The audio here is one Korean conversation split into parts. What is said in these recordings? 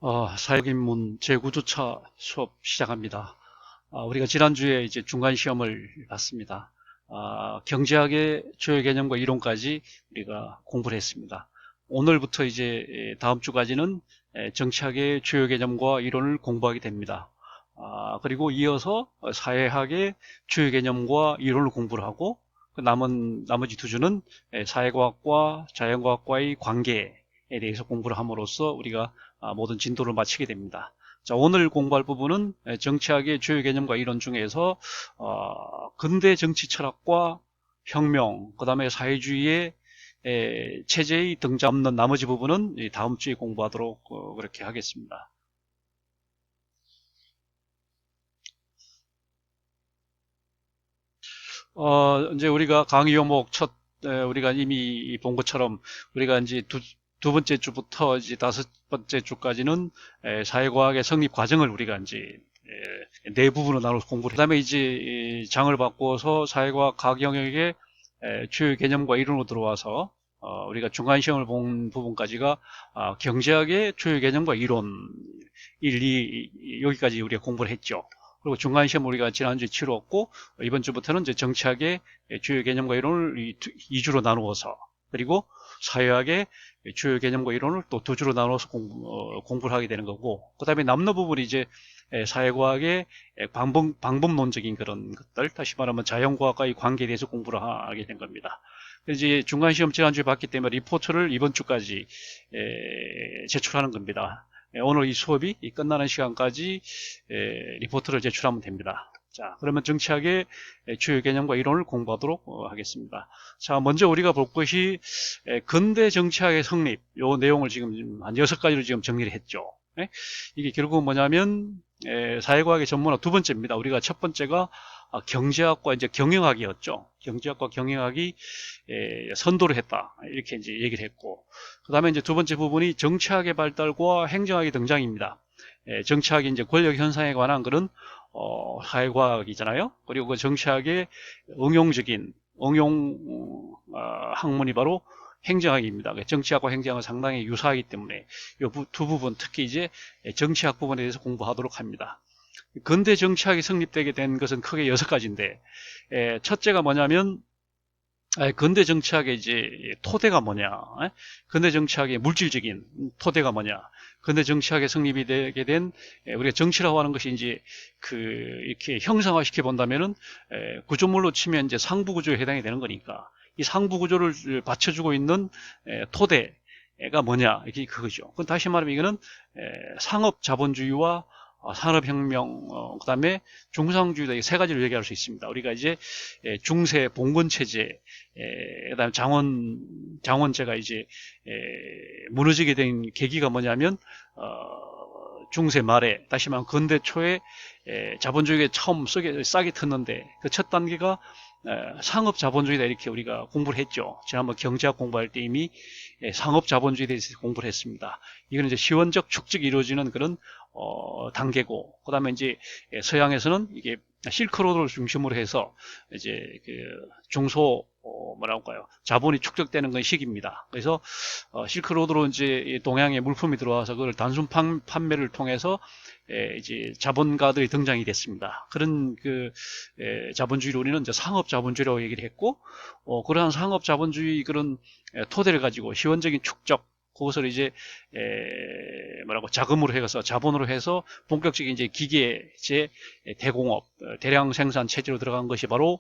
사역입문 제9주차 수업 시작합니다. 우리가 지난주에 이제 중간 시험을 봤습니다. 경제학의 주요 개념과 이론까지 우리가 공부를 했습니다. 오늘부터 이제 다음 주까지는 정치학의 주요 개념과 이론을 공부하게 됩니다. 그리고 이어서 사회학의 주요 개념과 이론을 공부를 하고 나머지 두 주는 사회과학과 자연과학과의 관계에 대해서 공부를 함으로써 우리가 모든 진도를 마치게 됩니다. 자, 오늘 공부할 부분은 정치학의 주요 개념과 이론 중에서 근대 정치 철학과 혁명, 그 다음에 사회주의의 체제의 등장 없는 나머지 부분은 다음 주에 공부하도록 그렇게 하겠습니다. 이제 우리가 강의 요목 우리가 이미 본 것처럼 우리가 이제 두 번째 주부터 이제 다섯 번째 주까지는 사회과학의 성립 과정을 우리가 이제 네 부분으로 나눠서 공부를 그다음에 이제 장을 바꿔서 사회과학 각 영역의 주요 개념과 이론으로 들어와서 우리가 중간 시험을 본 부분까지가 경제학의 주요 개념과 이론 1, 2 여기까지 우리가 공부를 했죠. 그리고 중간 시험 우리가 지난주에 치루었고 이번 주부터는 이제 정치학의 주요 개념과 이론을 2주로 나누어서 그리고 사회학의 주요 개념과 이론을 또 2주로 나눠서 공부를 하게 되는 거고 그 다음에 남는 부분이 이제 사회과학의 방법론적인 그런 것들 다시 말하면 자연과학과의 관계에 대해서 공부를 하게 된 겁니다. 이제 중간 시험 지난주에 봤기 때문에 리포트를 이번 주까지 제출하는 겁니다. 오늘 이 수업이 끝나는 시간까지 리포트를 제출하면 됩니다. 자, 그러면 정치학의 주요 개념과 이론을 공부하도록 하겠습니다. 자, 먼저 우리가 볼 것이 근대 정치학의 성립, 요 내용을 지금 한 6가지로 지금 정리를 했죠. 이게 결국은 뭐냐면 사회과학의 전문화 두 번째입니다. 우리가 첫 번째가 경제학과 이제 경영학이었죠. 경제학과 경영학이 선도를 했다. 이렇게 이제 얘기를 했고, 그 다음에 이제 두 번째 부분이 정치학의 발달과 행정학의 등장입니다. 정치학이 이제 권력 현상에 관한 그런 사회과학이잖아요. 그리고 그 정치학의 응용적인 응용 학문이 바로 행정학입니다. 정치학과 행정학은 상당히 유사하기 때문에 이 두 부분 특히 이제 정치학 부분에 대해서 공부하도록 합니다. 근대 정치학이 성립되게 된 것은 크게 6가지인데 첫째가 뭐냐면 근대 정치학의 이제 토대가 뭐냐? 근대 정치학의 물질적인 토대가 뭐냐? 근대 정치학의 성립이 되게 된 우리가 정치라고 하는 것이 이제 이렇게 형상화시켜 본다면은 구조물로 치면 이제 상부 구조에 해당이 되는 거니까 이 상부 구조를 받쳐주고 있는 토대가 뭐냐? 이게 그거죠. 그건 다시 말하면 이거는 상업 자본주의와 산업혁명, 그 다음에 중상주의다. 이 세 가지를 얘기할 수 있습니다. 우리가 이제 중세 봉건체제, 그 다음에 장원제가 이제 무너지게 된 계기가 뭐냐면, 중세 말에, 다시 말하면 근대 초에 자본주의가 처음 싹이 텄는데, 그 첫 단계가 상업 자본주의다 이렇게 우리가 공부를 했죠. 지난번 경제학 공부할 때 이미 상업 자본주의에 대해서 공부를 했습니다. 이거는 이제 시원적 축적이 이루어지는 그런 단계고, 그 다음에 이제 서양에서는 이게 실크로드를 중심으로 해서 이제 뭐랄까요, 자본이 축적되는 건 시기입니다. 그래서 실크로드로 이제 동양에 물품이 들어와서 그걸 단순 판매를 통해서 이제 자본가들이 등장이 됐습니다. 그런 자본주의를 우리는 이제 상업 자본주의라고 얘기를 했고, 그러한 상업 자본주의 그런 토대를 가지고 시원적인 축적 그것을 이제 자금으로 해서 자본으로 해서 본격적인 이제 기계제 대공업 대량 생산 체제로 들어간 것이 바로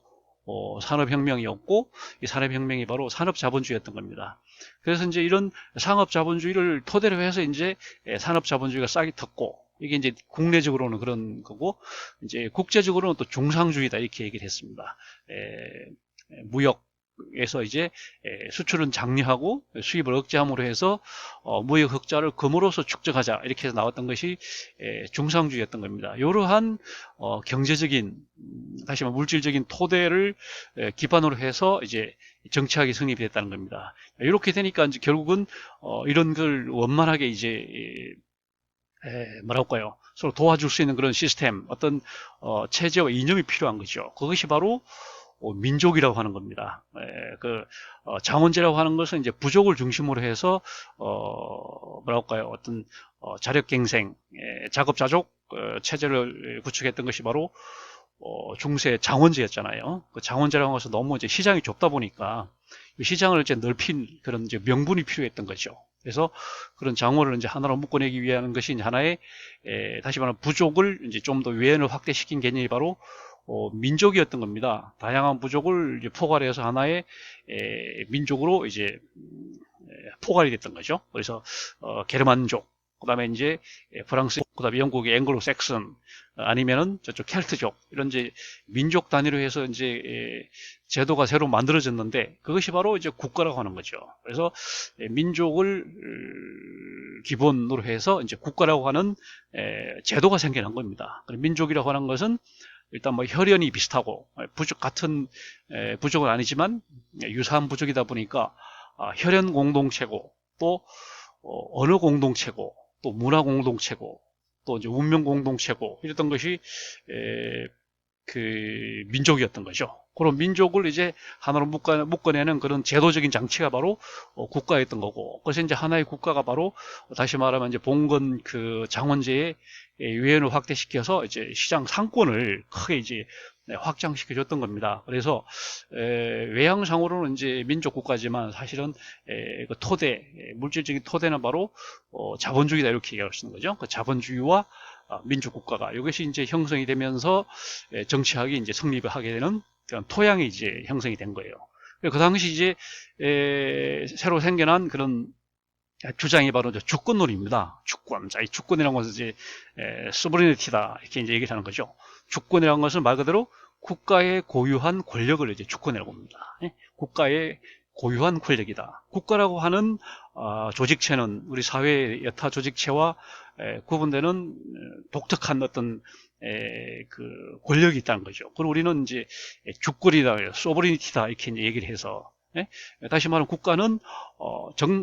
산업혁명이었고 이 산업혁명이 바로 산업자본주의였던 겁니다. 그래서 이제 이런 상업자본주의를 토대로 해서 이제 산업자본주의가 싹이 텄고 이게 이제 국내적으로는 그런 거고 이제 국제적으로는 또 중상주의다 이렇게 얘기를 했습니다. 무역에서 이제 수출은 장려하고 수입을 억제함으로 해서 무역 흑자를 금으로써 축적하자 이렇게 해서 나왔던 것이 중상주의였던 겁니다. 이러한 경제적인 다시 말해 물질적인 토대를 기반으로 해서 이제 정치학이 성립이 됐다는 겁니다. 이렇게 되니까 이제 결국은 이런 걸 원만하게 이제 뭐랄까요 서로 도와줄 수 있는 그런 시스템 어떤 체제와 이념이 필요한 거죠. 그것이 바로 민족이라고 하는 겁니다. 장원제라고 하는 것은 이제 부족을 중심으로 해서 뭐랄까요, 어떤 자력갱생, 자급자족 체제를 구축했던 것이 바로 중세 장원제였잖아요. 그 장원제라고 해서 너무 이제 시장이 좁다 보니까 시장을 이제 넓힌 그런 이제 명분이 필요했던 거죠. 그래서 그런 장원을 이제 하나로 묶어내기 위한 것이 하나의 다시 말하면 부족을 이제 좀 더 외연을 확대시킨 개념이 바로 민족이었던 겁니다. 다양한 부족을 이제 포괄해서 하나의 민족으로 이제 포괄이 됐던 거죠. 그래서 게르만족, 그다음에 이제 프랑스, 그다음에 영국의 앵글로 섹슨, 아니면은 저쪽 켈트족, 이런 이제 민족 단위로 해서 이제 제도가 새로 만들어졌는데, 그것이 바로 이제 국가라고 하는 거죠. 그래서 민족을 기본으로 해서 이제 국가라고 하는 제도가 생겨난 겁니다. 민족이라고 하는 것은 일단 뭐 혈연이 비슷하고 부족 같은 부족은 아니지만 유사한 부족이다 보니까 혈연 공동체고, 또 언어 공동체고, 또 문화 공동체고, 또 이제 운명 공동체고, 이랬던 것이 그 민족이었던 거죠. 그런 민족을 이제 하나로 묶어내는 그런 제도적인 장치가 바로 국가였던 거고, 그래서 이제 하나의 국가가 바로 다시 말하면 이제 봉건 그 장원제의 유엔을 확대시켜서 이제 시장 상권을 크게 이제 확장시켜 줬던 겁니다. 그래서 외형상으로는 이제 민족 국가지만 사실은 그 토대, 물질적인 토대는 바로 자본주의다, 이렇게 얘기할 수 있는 거죠. 그 자본주의와 민족 국가가, 이것이 이제 형성이 되면서 정치학이 이제 성립을 하게 되는 그런 토양이 이제 형성이 된 거예요. 그 당시 이제 새로 생겨난 그런 주장이 바로 주권론입니다. 주권. 자, 이 주권이라는 것은 이제 소브리니티다, 이렇게 이제 얘기를 하는 거죠. 주권이라는 것은 말 그대로 국가의 고유한 권력을 이제 주권이라고 합니다. 국가의 고유한 권력이다. 국가라고 하는 조직체는 우리 사회의 여타 조직체와 구분되는 독특한 어떤 그 권력이 있다는 거죠. 그리고 우리는 이제 주권이다, 소브리니티다, 이렇게 이제 얘기를 해서, 다시 말하면 국가는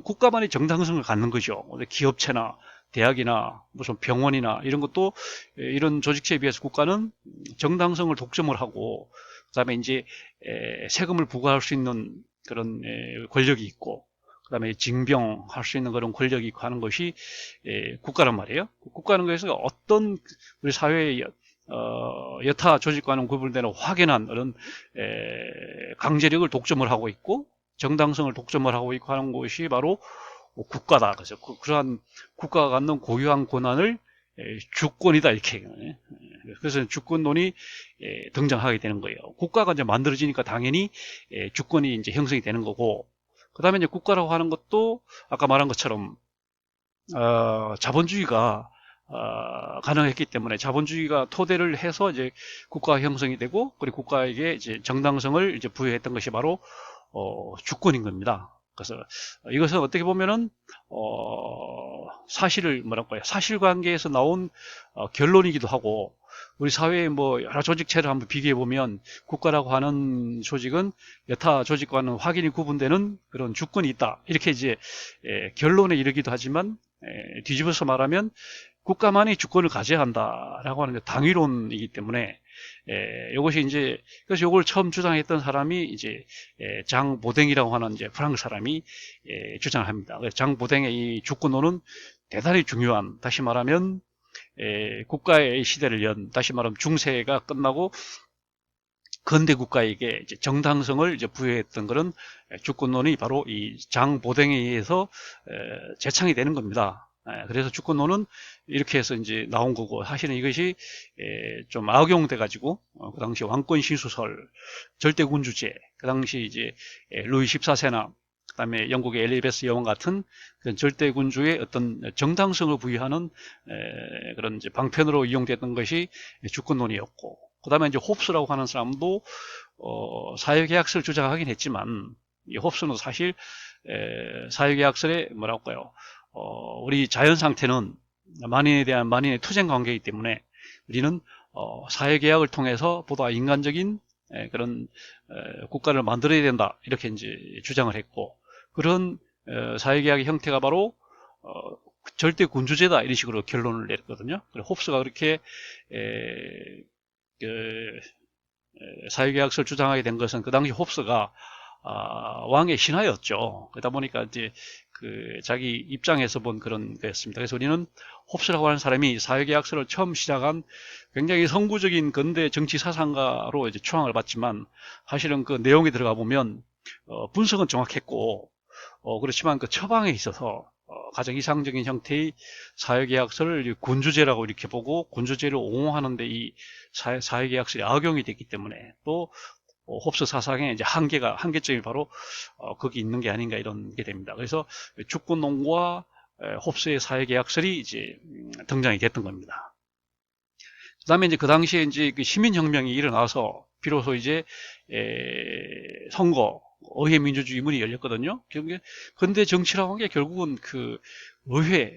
국가만의 정당성을 갖는 거죠. 기업체나 대학이나 무슨 병원이나 이런 것도 이런 조직체에 비해서 국가는 정당성을 독점을 하고, 그다음에 이제 세금을 부과할 수 있는 그런 권력이 있고, 그다음에 징병할 수 있는 그런 권력이 있고 하는 것이 국가란 말이에요. 국가는 그래서 어떤 우리 사회의 여타 조직과는 구분되는 확연한 그런 강제력을 독점을 하고 있고, 정당성을 독점을 하고 있고 하는 것이 바로 국가다. 그래서 그러한 국가가 갖는 고유한 권한을 주권이다, 이렇게. 그래서 주권론이 등장하게 되는 거예요. 국가가 이제 만들어지니까 당연히 주권이 이제 형성이 되는 거고, 그 다음에 이제 국가라고 하는 것도 아까 말한 것처럼 자본주의가 가능했기 때문에, 자본주의가 토대를 해서 이제 국가 형성이 되고, 그리고 국가에게 이제 정당성을 이제 부여했던 것이 바로 주권인 겁니다. 그래서 이것은 어떻게 보면은 사실을 뭐랄까요, 사실관계에서 나온 결론이기도 하고, 우리 사회의 뭐 여러 조직체를 한번 비교해 보면 국가라고 하는 조직은 여타 조직과는 확연히 구분되는 그런 주권이 있다, 이렇게 이제 결론에 이르기도 하지만, 뒤집어서 말하면 국가만이 주권을 가져야 한다라고 하는 게 당위론이기 때문에, 이것이 이제, 그래서 이걸 처음 주장했던 사람이 이제 장 보댕이라고 하는 이제 프랑스 사람이 주장을 합니다. 그래서 장 보댕의 이 주권론은 대단히 중요한, 다시 말하면 국가의 시대를 연, 다시 말하면 중세가 끝나고 근대 국가에게 이제 정당성을 이제 부여했던 그런 주권론이 바로 이 장 보댕에 의해서 제창이 되는 겁니다. 그래서 주권론은 이렇게 해서 이제 나온 거고, 사실은 이것이 좀 악용돼 가지고 그 당시 왕권 신수설, 절대군주제, 그 당시 이제 루이 14세나 그다음에 영국의 엘리베스 여왕 같은 그런 절대군주의 어떤 정당성을 부여하는 그런 이제 방편으로 이용됐던 것이 주권론이었고, 그다음에 이제 홉스라고 하는 사람도 사회계약서를 주장하긴 했지만, 이 홉스는 사실 사회계약서에 뭐랄까요, 우리 자연 상태는 만인에 대한 만인의 투쟁 관계이기 때문에 우리는 사회계약을 통해서 보다 인간적인 그런 국가를 만들어야 된다, 이렇게 이제 주장을 했고, 그런 사회계약의 형태가 바로 절대 군주제다, 이런 식으로 결론을 내렸거든요. 그래서 홉스가 그렇게 사회계약서를 주장하게 된 것은 그 당시 홉스가 왕의 신하였죠. 그러다 보니까 이제 그 자기 입장에서 본 그런 거였습니다. 그래서 우리는 홉스라고 하는 사람이 사회계약서를 처음 시작한 굉장히 선구적인 근대 정치 사상가로 이제 추앙을 받지만 사실은 그 내용에 들어가 보면 분석은 정확했고 그렇지만 그 처방에 있어서 가장 이상적인 형태의 사회계약서를 군주제라고 이렇게 보고 군주제를 옹호하는데 이 사회계약서에 악용이 됐기 때문에 또 홉스 사상의 이제 한계점이 바로 거기 있는 게 아닌가 이런 게 됩니다. 그래서 주권론과 홉스의 사회계약설이 이제 등장이 됐던 겁니다. 그 다음에 이제 그 당시에 이제 그 시민혁명이 일어나서 비로소 이제 선거, 의회 민주주의 문이 열렸거든요. 근데 정치라고 하는 게 결국은 그 의회,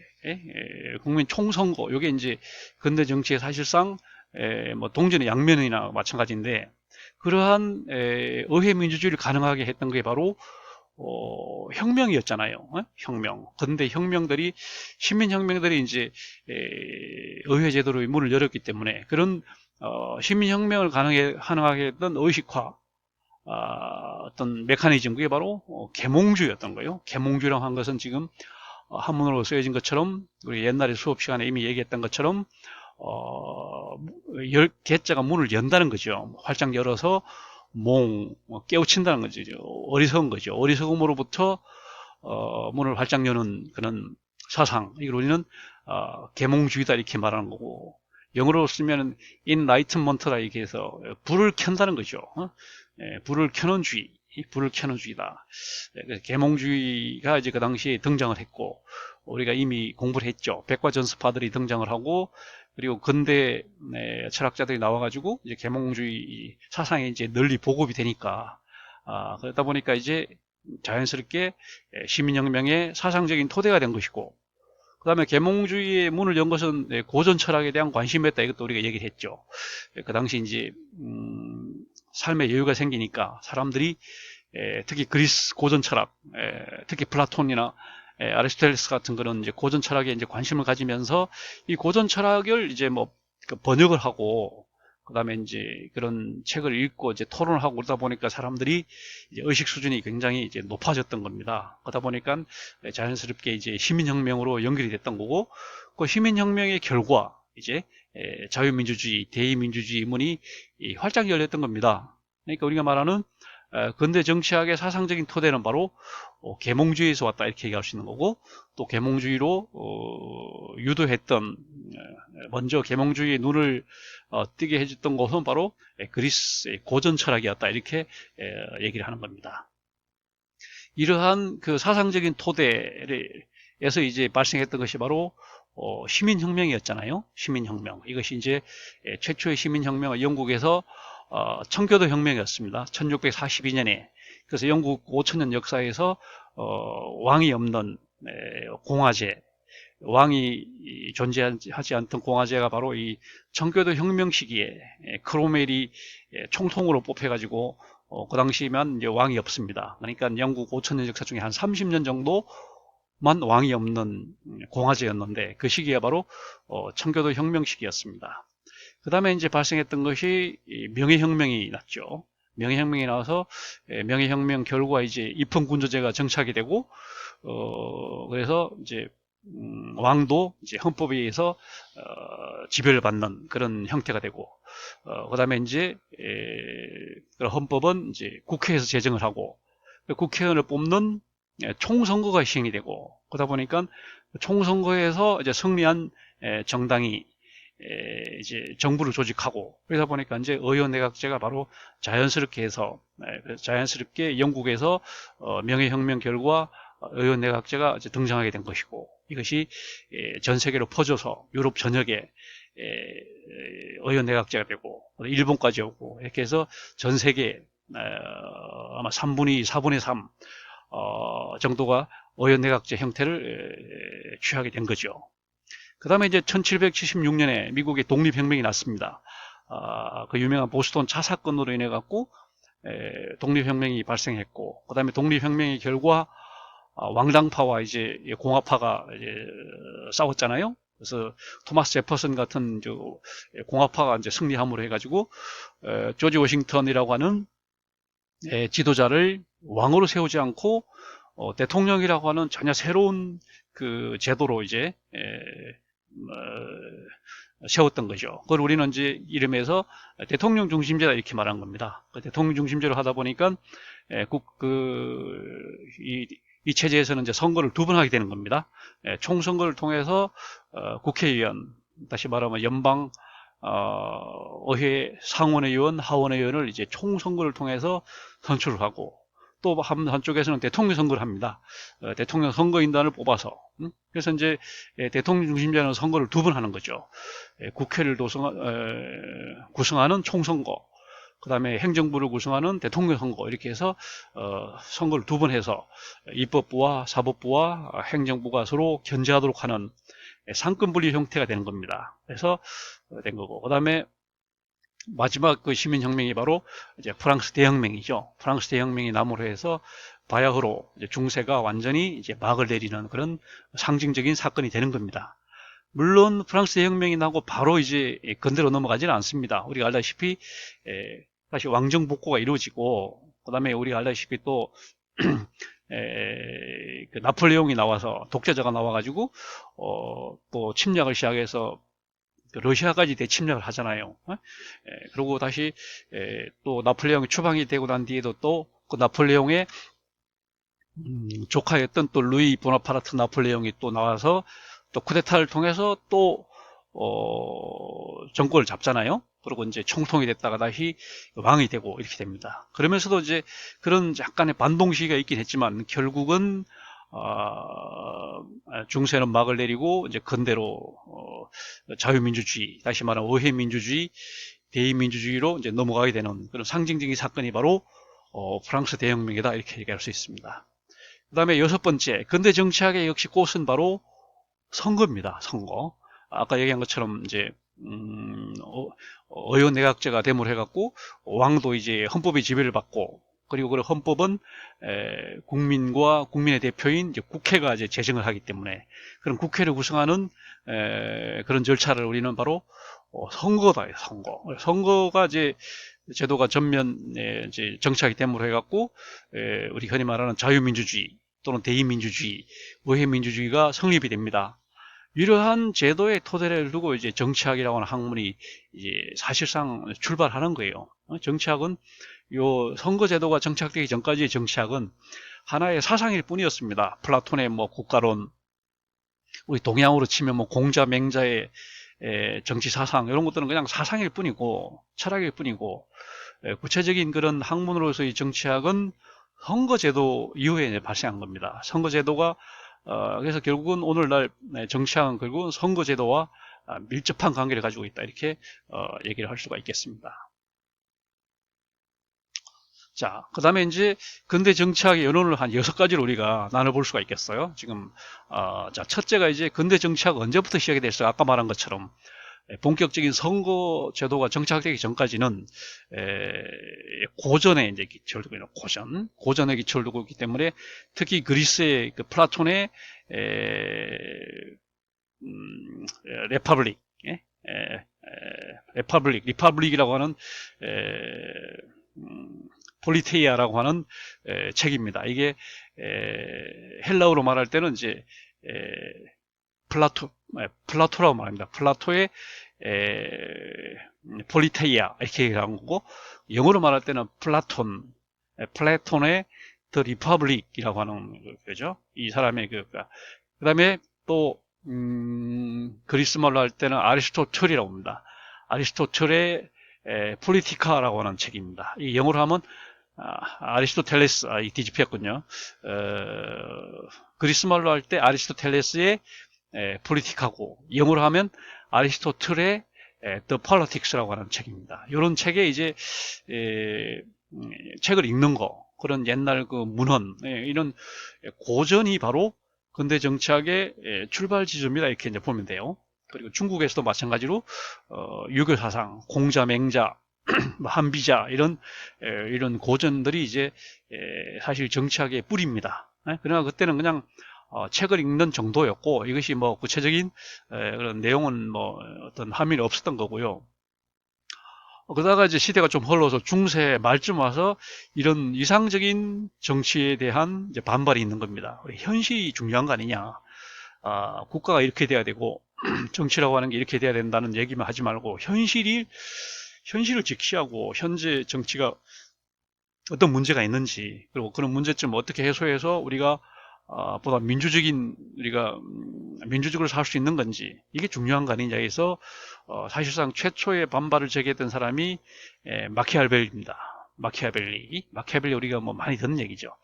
국민 총선거, 이게 이제 근대 정치의 사실상 뭐 동전의 양면이나 마찬가지인데 그러한 의회 민주주의를 가능하게 했던 게 바로 혁명이었잖아요. 혁명. 근데 혁명들이 시민혁명들이 이제 의회 제도로의 문을 열었기 때문에 그런 시민혁명을 가능하게 했던 의식화 어떤 메커니즘 그게 바로 계몽주의였던 거예요. 계몽주의라고 한 것은 지금 한문으로 쓰여진 것처럼 우리 옛날에 수업 시간에 이미 얘기했던 것처럼 개자가 문을 연다는 거죠. 활짝 열어서 깨우친다는 거죠. 어리석은 거죠. 어리석음으로부터 문을 활짝 여는 그런 사상. 이걸 우리는 계몽주의다 이렇게 말하는 거고 영어로 쓰면 enlightenment라 이렇게 해서 불을 켠다는 거죠. 불을 켜는 주의. 불을 켜는 주의다. 계몽주의가 이제 그 당시에 등장을 했고 우리가 이미 공부를 했죠. 백과전스파들이 등장을 하고 그리고 근대 철학자들이 나와가지고 이제 계몽주의 사상이 이제 널리 보급이 되니까 그러다 보니까 이제 자연스럽게 시민혁명의 사상적인 토대가 된 것이고 그 다음에 계몽주의의 문을 연 것은 고전 철학에 대한 관심이었다. 이것도 우리가 얘기를 했죠. 그 당시 이제 삶의 여유가 생기니까 사람들이 특히 그리스 고전 철학, 특히 플라톤이나 아리스토텔레스 같은 그런 이제 고전 철학에 이제 관심을 가지면서 이 고전 철학을 이제 뭐 번역을 하고 그다음에 이제 그런 책을 읽고 이제 토론을 하고 그러다 보니까 사람들이 이제 의식 수준이 굉장히 이제 높아졌던 겁니다. 그러다 보니까 자연스럽게 이제 시민혁명으로 연결이 됐던 거고 그 시민혁명의 결과 이제 자유민주주의, 대의민주주의 문이 활짝 열렸던 겁니다. 그러니까 우리가 말하는 근대 정치학의 사상적인 토대는 바로 계몽주의에서 왔다 이렇게 얘기할 수 있는 거고 또 계몽주의로 유도했던 먼저 계몽주의의 눈을 뜨게 해줬던 것은 바로 그리스의 고전 철학이었다 이렇게 얘기를 하는 겁니다. 이러한 그 사상적인 토대에서 이제 발생했던 것이 바로 시민혁명이었잖아요. 시민혁명. 이것이 이제 최초의 시민혁명은 영국에서 청교도 혁명이었습니다. 1642년에. 그래서 영국 5천년 역사에서 왕이 없는 공화제, 왕이 존재하지 않던 공화제가 바로 이 청교도 혁명 시기에 크로멜이 총통으로 뽑혀가지고 그 당시면 이제 왕이 없습니다. 그러니까 영국 5천년 역사 중에 한 30년 정도만 왕이 없는 공화제였는데 그 시기가 바로 청교도 혁명 시기였습니다. 그 다음에 이제 발생했던 것이 명예혁명이 났죠. 명예혁명이 나와서 명예혁명 결과 이제 입헌군주제가 정착이 되고 그래서 이제 왕도 이제 헌법에 의해서 지배를 받는 그런 형태가 되고 그 다음에 이제 헌법은 이제 국회에서 제정을 하고 국회의원을 뽑는 총선거가 시행이 되고 그러다 보니까 총선거에서 이제 승리한 정당이 이제 정부를 조직하고 그러다 보니까 이제 의원내각제가 바로 자연스럽게 해서 자연스럽게 영국에서 명예혁명 결과 의원내각제가 이제 등장하게 된 것이고 이것이 전 세계로 퍼져서 유럽 전역에 의원내각제가 되고 일본까지 오고 이렇게 해서 전 세계 아마 3분의 2, 4분의 3 정도가 의원내각제 형태를 취하게 된 거죠. 그 다음에 이제 1776년에 미국의 독립혁명이 났습니다. 그 유명한 보스턴 차 사건으로 인해 갖고 독립혁명이 발생했고, 그 다음에 독립혁명의 결과 왕당파와 이제 공화파가 이제 싸웠잖아요. 그래서 토마스 제퍼슨 같은 공화파가 이제 승리함으로 해가지고 조지 워싱턴이라고 하는 지도자를 왕으로 세우지 않고 대통령이라고 하는 전혀 새로운 그 제도로 이제 세웠던 거죠. 그걸 우리는 이제 이름에서 대통령 중심제다 이렇게 말한 겁니다. 대통령 중심제로 하다 보니까 이 체제에서는 이제 선거를 두 번 하게 되는 겁니다. 총선거를 통해서 국회의원, 다시 말하면 연방 의회 상원의원, 하원의원을 이제 총선거를 통해서 선출을 하고, 또 한쪽에서는 대통령 선거를 합니다. 대통령 선거인단을 뽑아서. 그래서 이제 대통령 중심제는 선거를 두 번 하는 거죠. 국회를 구성하는 총선거, 그 다음에 행정부를 구성하는 대통령 선거, 이렇게 해서 선거를 두 번 해서 입법부와 사법부와 행정부가 서로 견제하도록 하는 상권분리 형태가 되는 겁니다. 그래서 된 거고, 그 다음에 마지막 그 시민혁명이 바로 이제 프랑스 대혁명이죠. 프랑스 대혁명이 나무로 해서 바야흐로 이제 중세가 완전히 이제 막을 내리는 그런 상징적인 사건이 되는 겁니다. 물론 프랑스 대혁명이 나고 바로 이제 건대로 넘어가지는 않습니다. 우리가 알다시피 다시 왕정 복고가 이루어지고, 그 다음에 우리가 알다시피 또 그 나폴레옹이 나와서, 독재자가 나와가지고 또 침략을 시작해서 러시아까지 대침략을 하잖아요. 그리고 다시 또 나폴레옹이 추방이 되고 난 뒤에도 또 그 나폴레옹의 조카였던 또 루이 보나파르트 나폴레옹이 또 나와서 또 쿠데타를 통해서 또 정권을 잡잖아요. 그리고 이제 총통이 됐다가 다시 왕이 되고 이렇게 됩니다. 그러면서도 이제 그런 약간의 반동 시기가 있긴 했지만 결국은 중세는 막을 내리고 이제 근대로 자유민주주의, 다시 말하면 의회민주주의, 대의민주주의로 이제 넘어가게 되는 그런 상징적인 사건이 바로 프랑스 대혁명이다 이렇게 얘기할 수 있습니다. 그 다음에 여섯 번째, 근대 정치학의 역시 꽃은 바로 선거입니다. 선거. 아까 얘기한 것처럼 이제 의원내각제가 대모를 해갖고 왕도 이제 헌법의 지배를 받고, 그리고 그 헌법은 국민과 국민의 대표인 이제 국회가 이제 제정을 하기 때문에 그런 국회를 구성하는 그런 절차를 우리는 바로 선거다. 선거. 선거가 이제 제도가 전면 이제 정착이 됨으로 해갖고 우리 흔히 말하는 자유민주주의 또는 대의민주주의, 의회민주주의가 성립이 됩니다. 이러한 제도의 토대를 두고 이제 정치학이라고 하는 학문이 이제 사실상 출발하는 거예요. 정치학은 요 선거제도가 정착되기 전까지의 정치학은 하나의 사상일 뿐이었습니다. 플라톤의 뭐 국가론, 우리 동양으로 치면 뭐 공자, 맹자의 정치 사상, 이런 것들은 그냥 사상일 뿐이고 철학일 뿐이고, 구체적인 그런 학문으로서의 정치학은 선거제도 이후에 발생한 겁니다. 선거제도가 그래서 결국은 오늘날 정치학은 결국은 선거제도와 밀접한 관계를 가지고 있다 이렇게 얘기를 할 수가 있겠습니다. 자, 그 다음에 이제 근대 정치학의 연원을 한 6가지로 우리가 나눠볼 수가 있겠어요. 지금 자, 첫째가 이제 근대 정치학 언제부터 시작이 됐어요? 아까 말한 것처럼 본격적인 선거 제도가 정착되기 전까지는 고전에 이제 기초를 두고 있는 고전에 기초를 두고 있기 때문에, 특히 그리스의 그 플라톤의 레파블릭, 리파블릭이라고 하는 폴리테이아라고 하는 책입니다. 이게 헬라어로 말할 때는 이제 플라토라고 말합니다. 플라토의 폴리테이아 이렇게 얘기하는 거고, 영어로 말할 때는 플라톤의 The Republic이라고 하는 거죠. 이 사람의 그 다음에 또 그리스 말로 할 때는 아리스토텔이라고 합니다. 아리스토텔의 폴리티카라고 하는 책입니다. 이 영어로 하면 아리스토텔레스, 이 뒤집혔군요. 그리스 말로 할 때 아리스토텔레스의 폴리티카고, 영어로 하면 아리스토텔의 The Politics라고 하는 책입니다. 이런 책에 이제 책을 읽는 거, 그런 옛날 그 문헌, 이런 고전이 바로 근대 정치학의 출발 지점이다 이렇게 이제 보면 돼요. 그리고 중국에서도 마찬가지로 유교 사상, 공자, 맹자, 한비자 이런 고전들이 이제 사실 정치학의 뿌리입니다. 그러나 그때는 그냥 책을 읽는 정도였고, 이것이 뭐 구체적인 그런 내용은 뭐 어떤 함의는 없었던 거고요. 그러다가 이제 시대가 좀 흘러서 중세 말쯤 와서 이런 이상적인 정치에 대한 이제 반발이 있는 겁니다. 우리 현실이 중요한 거 아니냐. 국가가 이렇게 돼야 되고, 정치라고 하는 게 이렇게 돼야 된다는 얘기만 하지 말고, 현실을 직시하고, 현재 정치가 어떤 문제가 있는지, 그리고 그런 문제점을 어떻게 해소해서 우리가 보다 우리가 민주적으로 살 수 있는 건지, 이게 중요한 거 아니냐 해서 사실상 최초의 반발을 제기했던 사람이 마키아벨리입니다. 마키아벨리 우리가 뭐 많이 듣는 얘기죠.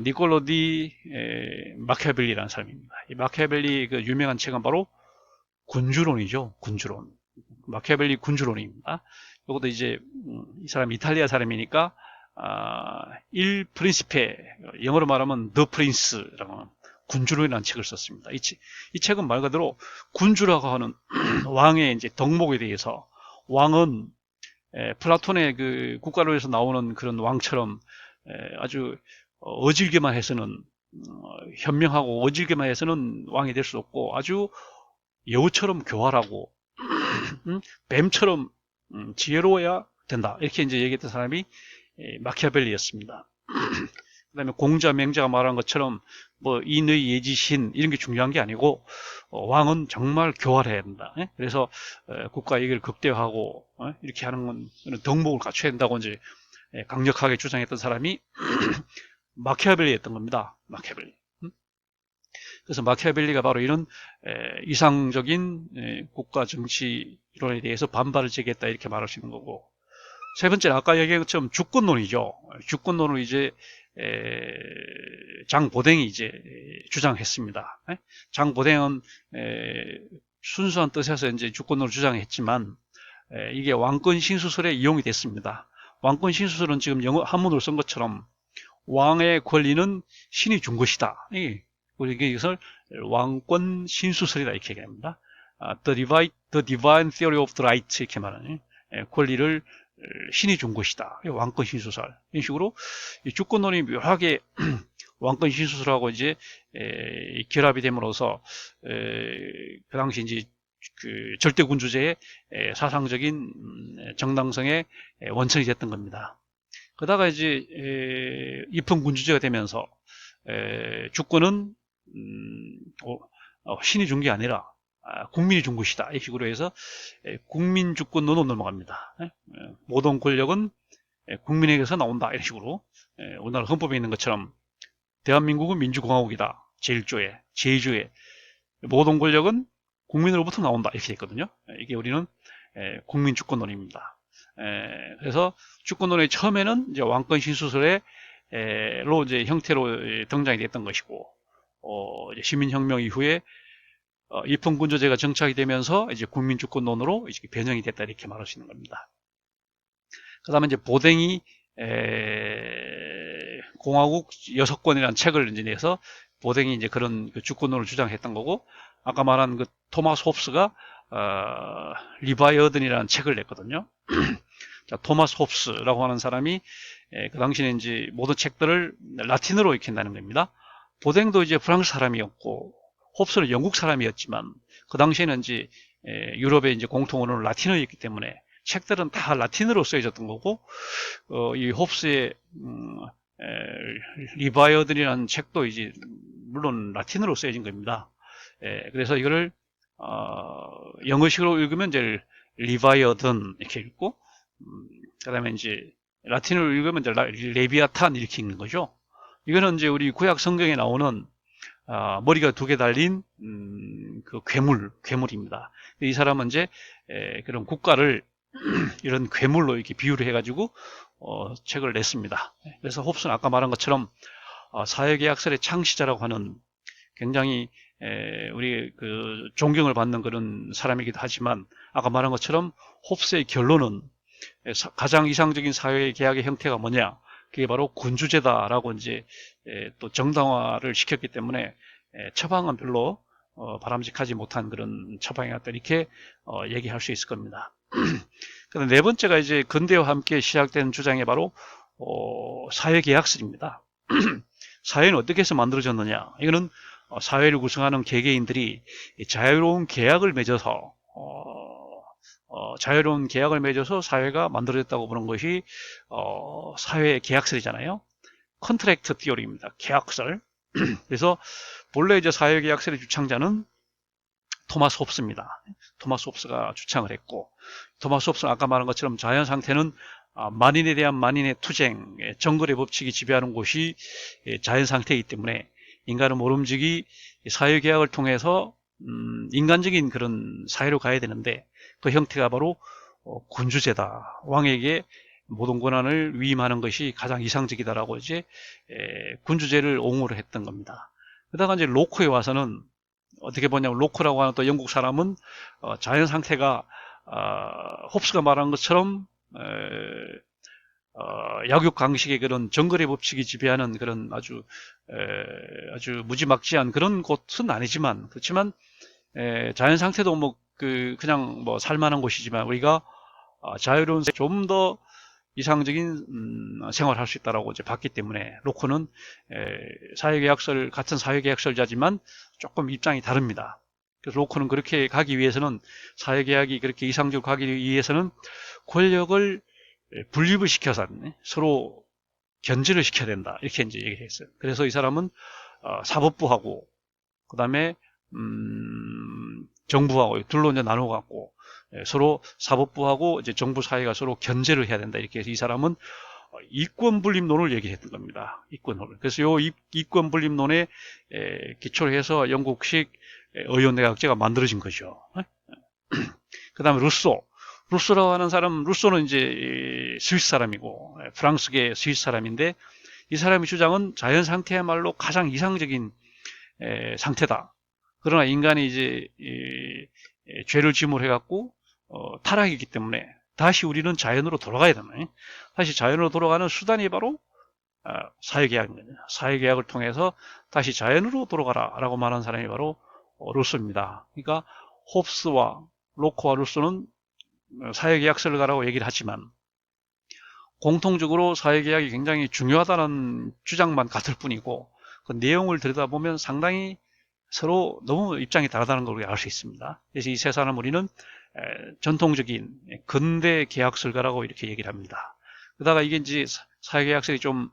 니콜로 디 마키아벨리라는 사람입니다. 이 마키아벨리 그 유명한 책은 바로 군주론이죠. 군주론. 마키아벨리 군주론입니다. 이것도 이제 이 사람 이탈리아 사람이니까 일 프린시페, 영어로 말하면 The Prince라고 군주론이라는 책을 썼습니다. 이 책은 말 그대로 군주라고 하는 왕의 이제 덕목에 대해서, 왕은 플라톤의 그 국가론에서 나오는 그런 왕처럼 아주 어질게만 해서는 현명하고 어질게만 해서는 왕이 될 수 없고, 아주 여우처럼 교활하고 뱀처럼 지혜로워야 된다, 이렇게 이제 얘기했던 사람이 마키아벨리였습니다. 그 다음에 공자, 맹자가 말한 것처럼 뭐 인의, 예지신 이런 게 중요한 게 아니고 왕은 정말 교활해야 된다. 그래서 국가 얘기를 극대화하고 이렇게 하는 건 덕목을 갖춰야 된다고 이제 강력하게 주장했던 사람이 마키아벨리였던 겁니다. 마키아벨리. 그래서 마키아벨리가 바로 이런 이상적인 국가 정치 이론에 대해서 반발을 제기했다, 이렇게 말할 수 있는 거고, 세 번째는 아까 얘기한 것처럼 주권론이죠. 주권론을 이제 장보댕이 이제 주장했습니다. 장보댕은 순수한 뜻에서 이제 주권론을 주장했지만 이게 왕권 신수설에 이용이 됐습니다. 왕권 신수설은 지금 영어 한문으로 쓴 것처럼 왕의 권리는 신이 준 것이다. 우리가 이것을 왕권 신수설이다, 이렇게 얘기합니다. The divine theory of the right, 이렇게 말하는 권리를 신이 준 것이다. 왕권 신수설. 이런 식으로 주권론이 묘하게 왕권 신수설하고 이제 결합이 됨으로써 그 당시 이제 그 절대군주제의 사상적인 정당성의 원천이 됐던 겁니다. 그러다가 이제 입헌군주제가 되면서 주권은 신이 준 게 아니라 국민이 준 것이다, 이 식으로 해서 국민주권론으로 넘어갑니다. 모든 권력은 국민에게서 나온다, 이런 식으로. 우리나라 헌법에 있는 것처럼 대한민국은 민주공화국이다, 제1조에 모든 권력은 국민으로부터 나온다, 이렇게 됐거든요. 이게 우리는 국민주권론입니다. 그래서 주권론의 처음에는 이제 왕권 신수설로 이제 형태로 등장이 됐던 것이고, 이제 시민혁명 이후에 입헌군주제가 정착이 되면서 이제 국민주권론으로 이제 변형이 됐다, 이렇게 말할 수 있는 겁니다. 그 다음에 이제 보댕이 공화국 6권이라는 책을 이제 내서 보댕이 이제 그런 그 주권론을 주장했던 거고, 아까 말한 그 토마스 홉스가 리바이어든이라는 책을 냈거든요. 자, 토마스 홉스라고 하는 사람이 그 당시에 이제 모든 책들을 라틴어로 익힌다는 겁니다. 보댕도 이제 프랑스 사람이었고, 홉스는 영국 사람이었지만 그 당시에는 이제 유럽의 이제 공통 언어는 라틴어였기 때문에 책들은 다 라틴어로 쓰여졌던 거고, 이 홉스의 리바이어든이라는 책도 이제 물론 라틴어로 쓰여진 겁니다. 그래서 이거를 영어식으로 읽으면 이제 리바이어든 이렇게 읽고, 그다음에 이제 라틴어로 읽으면 이제 레비아탄 이렇게 읽는 거죠. 이거는 이제 우리 구약 성경에 나오는 머리가 2개 달린 그 괴물입니다. 이 사람은 이제 그런 국가를 이런 괴물로 이렇게 비유를 해가지고 책을 냈습니다. 그래서 홉스는 아까 말한 것처럼 사회계약설의 창시자라고 하는 굉장히 우리 그 존경을 받는 그런 사람이기도 하지만, 아까 말한 것처럼 홉스의 결론은 가장 이상적인 사회계약의 형태가 뭐냐, 그게 바로 군주제다라고 이제 또 정당화를 시켰기 때문에 처방은 별로 바람직하지 못한 그런 처방이었다, 이렇게 얘기할 수 있을 겁니다. 그다음 네 번째가 이제 근대와 함께 시작된 주장이 바로 사회계약설입니다. 사회는 어떻게 해서 만들어졌느냐? 이거는 사회를 구성하는 개개인들이 자유로운 계약을 맺어서 자유로운 계약을 맺어서 사회가 만들어졌다고 보는 것이 사회 계약설이잖아요. 컨트랙트 티오리입니다. 계약설. 그래서 본래 이제 사회계약설의 주창자는 토마스 홉스입니다. 토마스 홉스가 주창을 했고, 토마스 홉스는 아까 말한 것처럼 자연 상태는 만인에 대한 만인의 투쟁, 정글의 법칙이 지배하는 곳이 자연 상태이기 때문에 인간은 모름지기 사회계약을 통해서 인간적인 그런 사회로 가야 되는데 그 형태가 바로 군주제다. 왕에게 모든 권한을 위임하는 것이 가장 이상적이다라고 이제 군주제를 옹호를 했던 겁니다. 그러다가 이제 로코에 와서는 어떻게 보냐면 로코라고 하는 또 영국 사람은 자연 상태가 홉스가 말한 것처럼 약육 강식의 그런 정글의 법칙이 지배하는 그런 아주 무지막지한 그런 곳은 아니지만 그렇지만 자연 상태도 뭐 그냥 뭐 살만한 곳이지만 우리가 자유로운 좀 더 이상적인 생활을 할 수 있다라고 이제 봤기 때문에 로코는 사회계약설 같은 사회계약설자지만 조금 입장이 다릅니다. 그래서 로코는 그렇게 가기 위해서는 사회계약이 그렇게 이상적으로 가기 위해서는 권력을 분립을 시켜서 서로 견제를 시켜야 된다 이렇게 이제 얘기를 했어요. 그래서 이 사람은 사법부하고 그 다음에 정부하고 둘로 이제 나눠 갖고 서로 사법부하고 이제 정부 사이가 서로 견제를 해야 된다 이렇게 해서 이 사람은 이권 분립론을 얘기했던 겁니다. 이권론을. 그래서 이 이권 분립론에 기초를 해서 영국식 의원내각제가 만들어진 거죠. 그 다음에 루소라고 하는 사람, 루소는 이제 스위스 사람이고 프랑스계 스위스 사람인데 이 사람의 주장은 자연 상태야말로 가장 이상적인 상태다. 그러나 인간이 이제 죄를 지물해갖고 타락이기 때문에 다시 우리는 자연으로 돌아가야 되나요? 다시 자연으로 돌아가는 수단이 바로 사회계약입니다. 사회계약을 통해서 다시 자연으로 돌아가라라고 말하는 사람이 바로 루소입니다. 그러니까 홉스와 로코와 루소는 사회계약설가라고 얘기를 하지만 공통적으로 사회계약이 굉장히 중요하다는 주장만 같을 뿐이고 그 내용을 들여다보면 상당히 서로 너무 입장이 다르다는 걸 알 수 있습니다. 그래서 이 세 사람 우리는 전통적인 근대 계약설가라고 이렇게 얘기를 합니다. 그러다가 이게 이제 사회계약설이 좀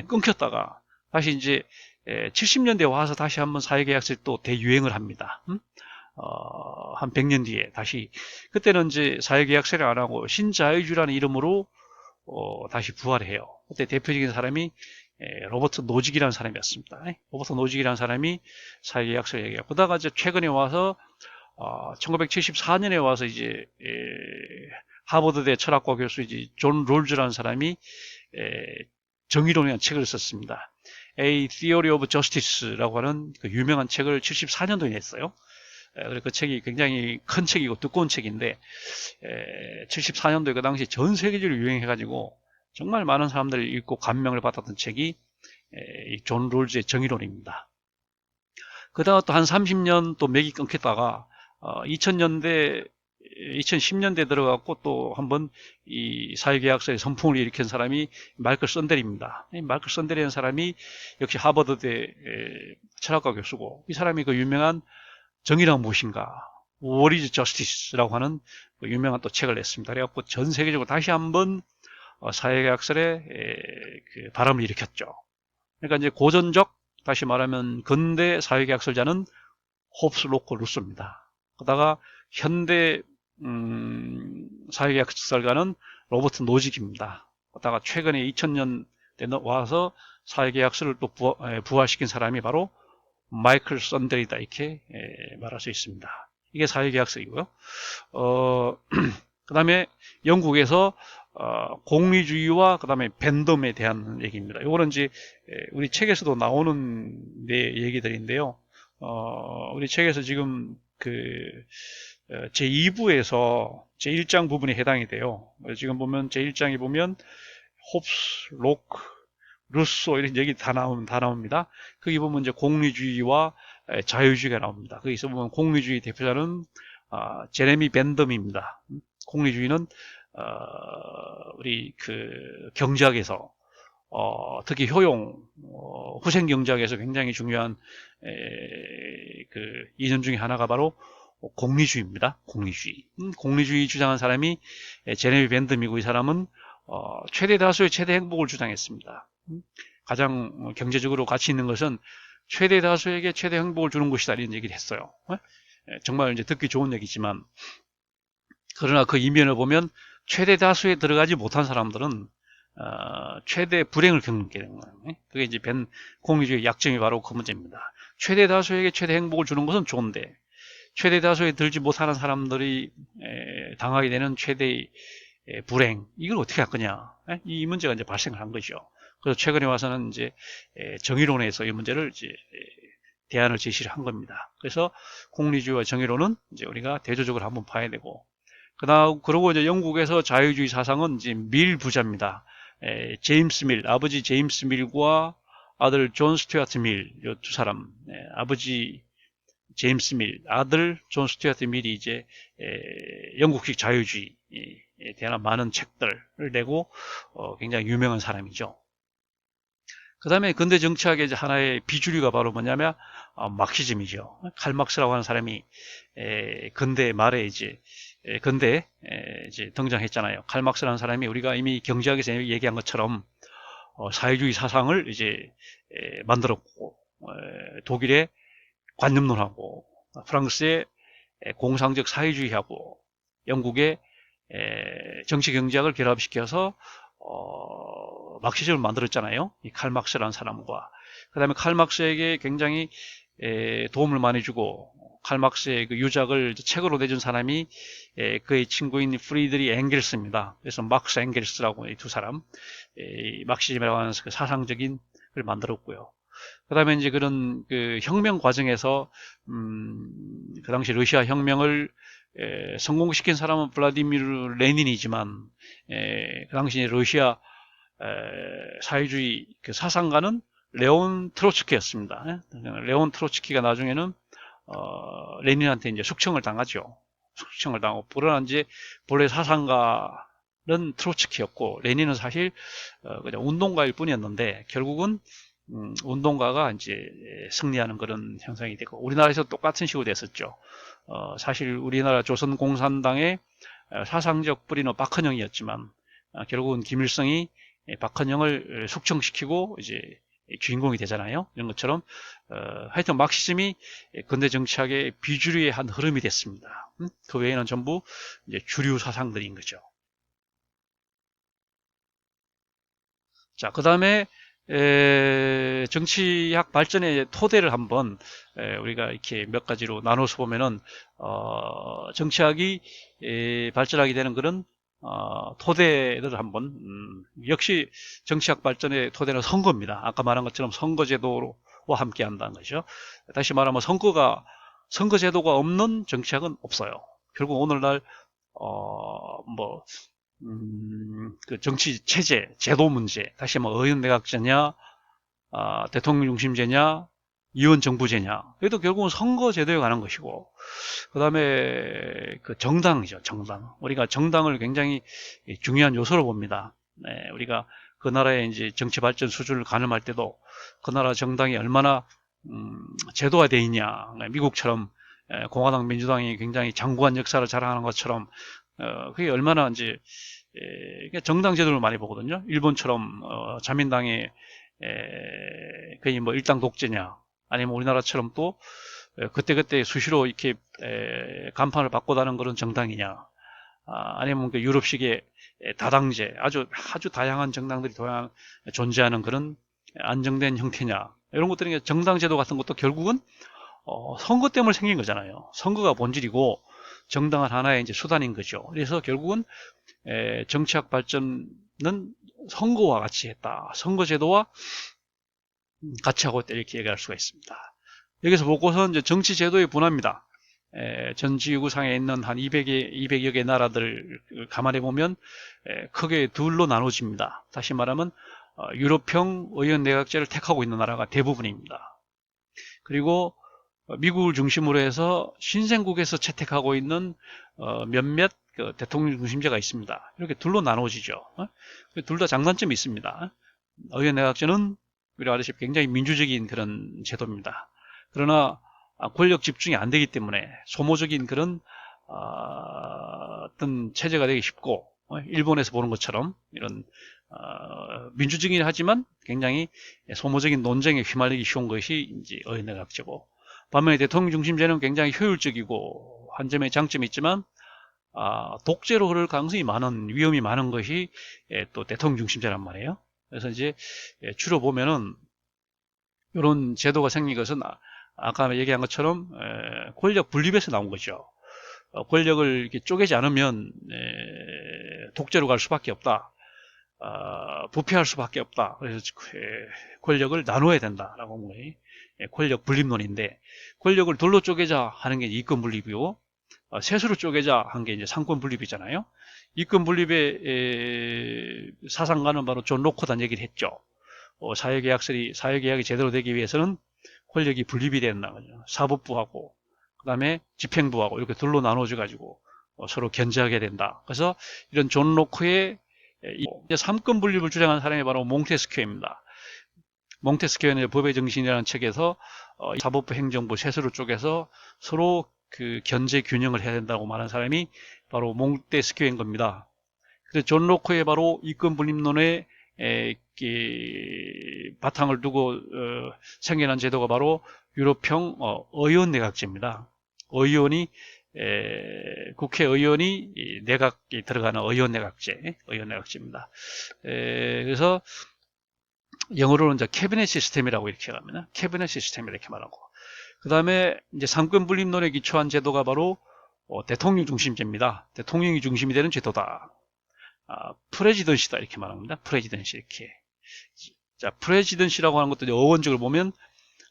끊겼다가 다시 이제 70년대 와서 다시 한번 사회계약설이 또 대유행을 합니다. 한 100년 뒤에 다시 그때는 이제 사회계약설을 안 하고 신자유주의라는 이름으로 다시 부활을 해요. 그때 대표적인 사람이 로버트 노직이라는 사람이었습니다. 로버트 노직이라는 사람이 사회계약서를 얘기하고 그러다가 이제 최근에 와서 1974년에 와서 이제 하버드대 철학과 교수 이제 존 롤즈라는 사람이 정의론이라는 책을 썼습니다. A Theory of Justice라고 하는 그 유명한 책을 74년도에 냈어요. 그래서 그 책이 굉장히 큰 책이고 두꺼운 책인데 74년도에 그 당시 전 세계적으로 유행해가지고 정말 많은 사람들이 읽고 감명을 받았던 책이 존 롤즈의 정의론입니다. 그다가 또 한 30년 또 맥이 끊겼다가 2000년대 2010년대 들어갔고 또 한번 이 사회계약서의 선풍을 일으킨 사람이 마이클 썬델입니다. 마이클 썬델이라는 사람이 역시 하버드대 철학과 교수고 이 사람이 그 유명한 정의란 무엇인가 What is Justice라고 하는 그 유명한 또 책을 냈습니다. 그래갖고 전 세계적으로 다시 한번 사회계약설의 그 바람을 일으켰죠. 그러니까 이제 고전적 다시 말하면 근대 사회계약설자는 홉스, 로코, 루소입니다. 그러다가 현대 사회계약설가는 로버트 노직입니다. 그러다가 최근에 2000년대 와서 사회계약설을 또 부활시킨 사람이 바로 마이클 썬델이다 이렇게 말할 수 있습니다. 이게 사회계약설이고요. 그 다음에 영국에서 공리주의와 그 다음에 밴덤에 대한 얘기입니다. 이거는 이제 우리 책에서도 나오는 얘기들인데요. 우리 책에서 지금 제2부에서 제1장 부분에 해당이 돼요. 지금 보면 제1장에 보면 홉스, 로크, 루소 이런 얘기 다 나옵니다. 거기 보면 이제 공리주의와 자유주의가 나옵니다. 거기서 보면 공리주의 대표자는 제레미 밴덤입니다. 공리주의는 우리 그 경제학에서 특히 효용, 후생 경제학에서 굉장히 중요한 그 이론 중에 하나가 바로 공리주의입니다. 공리주의. 공리주의 주장한 사람이 제레미 벤덤이고, 이 사람은 최대 다수의 최대 행복을 주장했습니다. 가장 경제적으로 가치 있는 것은 최대 다수에게 최대 행복을 주는 것이다, 이런 얘기를 했어요. 정말 이제 듣기 좋은 얘기지만, 그러나 그 이면을 보면 최대 다수에 들어가지 못한 사람들은 최대 불행을 겪게 되는 거예요. 그게 이제 공리주의 약점이 바로 그 문제입니다. 최대 다수에게 최대 행복을 주는 것은 좋은데, 최대 다수에 들지 못하는 사람들이 당하게 되는 최대의 불행, 이걸 어떻게 할 거냐, 이 문제가 이제 발생을 한 거죠. 그래서 최근에 와서는 이제 정의론에서 이 문제를 이제 대안을 제시를 한 겁니다. 그래서 공리주의와 정의론은 이제 우리가 대조적으로 한번 봐야 되고, 그러고 이제 영국에서 자유주의 사상은 이제 밀 부자입니다. 제임스 밀, 아버지 제임스 밀과 아들 존 스튜어트 밀, 이 두 사람, 아버지 제임스 밀, 아들 존 스튜어트 밀이 이제 영국식 자유주의에 대한 많은 책들을 내고 굉장히 유명한 사람이죠. 그 다음에 근대 정치학의 이제 하나의 비주류가 바로 뭐냐면 마크시즘이죠. 칼 막스라고 하는 사람이 근대 말에 근대에 이제 등장했잖아요. 칼 막스라는 사람이 우리가 이미 경제학에서 얘기한 것처럼 사회주의 사상을 이제 만들었고, 독일의 관념론하고, 프랑스의 공상적 사회주의하고, 영국의 정치 경제학을 결합시켜서 마크시즘을 만들었잖아요. 이 칼 막스라는 사람과. 그 다음에 칼 막스에게 굉장히 도움을 많이 주고, 칼 막스의 그 유작을 책으로 내준 사람이 그의 친구인 프리드리 엥겔스입니다. 그래서 막스 엥겔스라고 이 두 사람, 마크시즘이라고 하는 그 사상적인 걸 만들었고요. 그 다음에 이제 그런 그 혁명 과정에서 그 당시 러시아 혁명을 성공시킨 사람은 블라디미르 레닌이지만, 그 당시 러시아 사회주의 그 사상가는 레온 트로츠키였습니다. 레온 트로츠키가 나중에는 레닌한테 이제 숙청을 당하죠. 숙청을 당하고, 그러나 이제 본래 사상가는 트로츠키였고, 레닌은 사실 그냥 운동가일 뿐이었는데, 결국은 운동가가 이제 승리하는 그런 형상이 되고, 우리나라에서 똑같은 식으로 됐었죠. 사실 우리나라 조선공산당의 사상적 뿌리는 박헌영이었지만, 결국은 김일성이 박헌영을 숙청시키고 이제 주인공이 되잖아요. 이런 것처럼 하여튼 막시즘이 근대 정치학의 비주류의 한 흐름이 됐습니다. 그 외에는 전부 이제 주류 사상들인 거죠. 자, 그 다음에 정치학 발전의 토대를 한번 우리가 이렇게 몇 가지로 나눠서 보면은 정치학이 발전하게 되는 그런 토대를 한번 역시 정치학 발전의 토대는 선거입니다. 아까 말한 것처럼 선거제도와 함께 한다는 거죠. 다시 말하면 선거제도가 없는 정치학은 없어요. 결국 오늘날 뭐 그 정치 체제, 제도 문제, 다시 뭐 의원내각제냐, 대통령 중심제냐, 이원정부제냐, 그래도 결국은 선거제도에 관한 것이고, 그 다음에 그 정당이죠, 정당. 우리가 정당을 굉장히 중요한 요소로 봅니다. 네, 우리가 그 나라의 이제 정치 발전 수준을 가늠할 때도 그 나라 정당이 얼마나 제도화되어 있냐, 미국처럼 공화당, 민주당이 굉장히 장구한 역사를 자랑하는 것처럼 그게 얼마나 이제 정당 제도를 많이 보거든요. 일본처럼 자민당의 거의 뭐 일당 독재냐, 아니면 우리나라처럼 또 그때그때 수시로 이렇게 간판을 바꿔다는 그런 정당이냐, 아니면 그 유럽식의 다당제, 아주 다양한 정당들이 존재하는 그런 안정된 형태냐, 이런 것들이 정당 제도 같은 것도 결국은 선거 때문에 생긴 거잖아요. 선거가 본질이고 정당은 하나의 이제 수단인 거죠. 그래서 결국은 정치학 발전은 선거와 같이 했다. 선거제도와 같이 하고 있다. 이렇게 얘기할 수가 있습니다. 여기서 보고서 이제 정치제도의 분화입니다. 전 지구상에 있는 한 200여 개 나라들 감안해 보면 크게 둘로 나눠집니다. 다시 말하면 유럽형 의원내각제를 택하고 있는 나라가 대부분입니다. 그리고 미국을 중심으로 해서 신생국에서 채택하고 있는 몇몇 그 대통령 중심제가 있습니다. 이렇게 둘로 나눠지죠. 둘 다 장단점이 있습니다. 의원내각제는 우리가 알다시피 굉장히 민주적인 그런 제도입니다. 그러나 권력 집중이 안 되기 때문에 소모적인 그런 어떤 체제가 되기 쉽고, 일본에서 보는 것처럼 이런 민주적이긴 하지만 굉장히 소모적인 논쟁에 휘말리기 쉬운 것이 이제 의원내각제고, 반면에 대통령 중심제는 굉장히 효율적이고 한 점의 장점이 있지만 독재로 흐를 가능성이 많은, 위험이 많은 것이 또 대통령 중심제란 말이에요. 그래서 이제 주로 보면은 이런 제도가 생긴 것은 아까 얘기한 것처럼 권력 분립에서 나온 거죠. 권력을 이렇게 쪼개지 않으면 독재로 갈 수밖에 없다. 부패할 수밖에 없다. 그래서 권력을 나눠야 된다라고 하는 거예요. 권력 분립론인데, 권력을 둘로 쪼개자 하는 게 이권 분립이고, 셋으로 쪼개자 한 게 이제 상권 분립이잖아요. 이권 분립의 사상가는 바로 존 로커단 얘기를 했죠. 사회계약이 제대로 되기 위해서는 권력이 분립이 된다. 사법부하고, 그 다음에 집행부하고 이렇게 둘로 나눠져 가지고 서로 견제하게 된다. 그래서 이런 존 로커의 삼권 분립을 주장한 사람이 바로 몽테스큐입니다. 몽테스큐는 법의 정신이라는 책에서 사법부, 행정부 셋으로 쪼개서 서로 그 견제 균형을 해야 된다고 말한 사람이 바로 몽테스큐인 겁니다. 그래서 존 로커의 바로 이권 분립론의 바탕을 두고 생겨난 제도가 바로 유럽형 의원 내각제입니다. 국회의원이 내각이 들어가는 의원 내각제입니다. 그래서 영어로는 이제 캐비넷 시스템이라고 이렇게 합니다. 캐비넷 시스템 이렇게 말하고. 그 다음에 이제 삼권 분립론에 기초한 제도가 바로 대통령 중심제입니다. 대통령이 중심이 되는 제도다. 프레지던시다 이렇게 말합니다. 프레지던시 이렇게. 자, 프레지던시라고 하는 것도 어원적으로 보면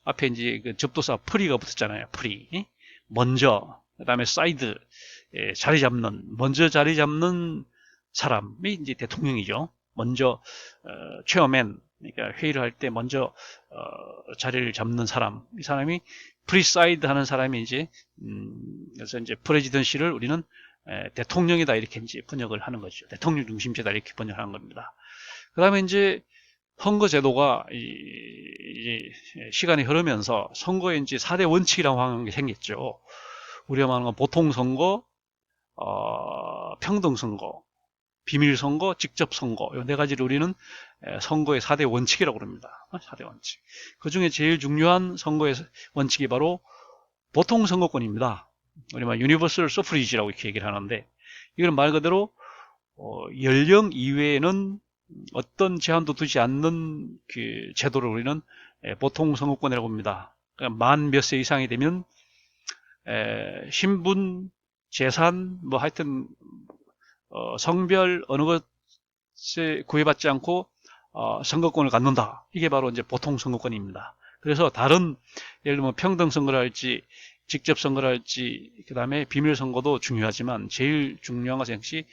앞에 이제 그 접도사 프리가 붙었잖아요. 프리. 먼저, 그 다음에 사이드, 먼저 자리 잡는 사람이 이제 대통령이죠. 먼저, 체어맨, 그러니까 회의를 할 때 먼저, 자리를 잡는 사람, 이 사람이 프리사이드 하는 사람이 이제, 그래서 이제 프레지던시를 우리는 대통령이다 이렇게 이제 번역을 하는 거죠. 대통령 중심제다 이렇게 번역하는 겁니다. 그 다음에 이제 선거제도가 이제 시간이 흐르면서 선거에 이제 4대 원칙이라고 하는 게 생겼죠. 우리가 말하는 건 보통선거, 평등선거, 비밀선거, 직접선거, 이 네 가지를 우리는 선거의 4대 원칙이라고 합니다. 4대 원칙. 그 중에 제일 중요한 선거의 원칙이 바로 보통선거권입니다. 우리 말 유니버설 서프리지라고 이렇게 얘기를 하는데, 이건 말 그대로 연령 이외에는 어떤 제한도 두지 않는 그 제도를 우리는 보통 선거권이라고 합니다. 그러니까 만 몇 세 이상이 되면 신분, 재산, 뭐 하여튼 성별 어느 것에 구애받지 않고 선거권을 갖는다. 이게 바로 이제 보통 선거권입니다. 그래서 다른 예를 들면 평등 선거를 할지 직접 선거를 할지 그 다음에 비밀 선거도 중요하지만 제일 중요한 것은 역시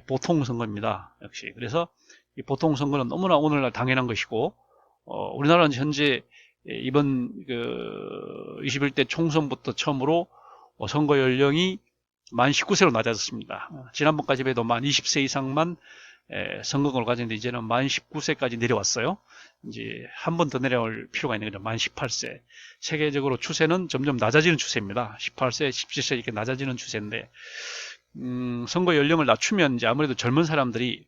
보통 선거입니다. 역시 그래서 이 보통 선거는 너무나 오늘날 당연한 것이고 우리나라는 현재 이번 그 21대 총선부터 처음으로 선거 연령이 만 19세로 낮아졌습니다. 지난번까지 해도 만 20세 이상만 선거권을 가졌는데 이제는 만 19세까지 내려왔어요. 이제 한 번 더 내려올 필요가 있는 거죠. 만 18세. 세계적으로 추세는 점점 낮아지는 추세입니다. 18세, 17세 이렇게 낮아지는 추세인데 선거 연령을 낮추면 이제 아무래도 젊은 사람들이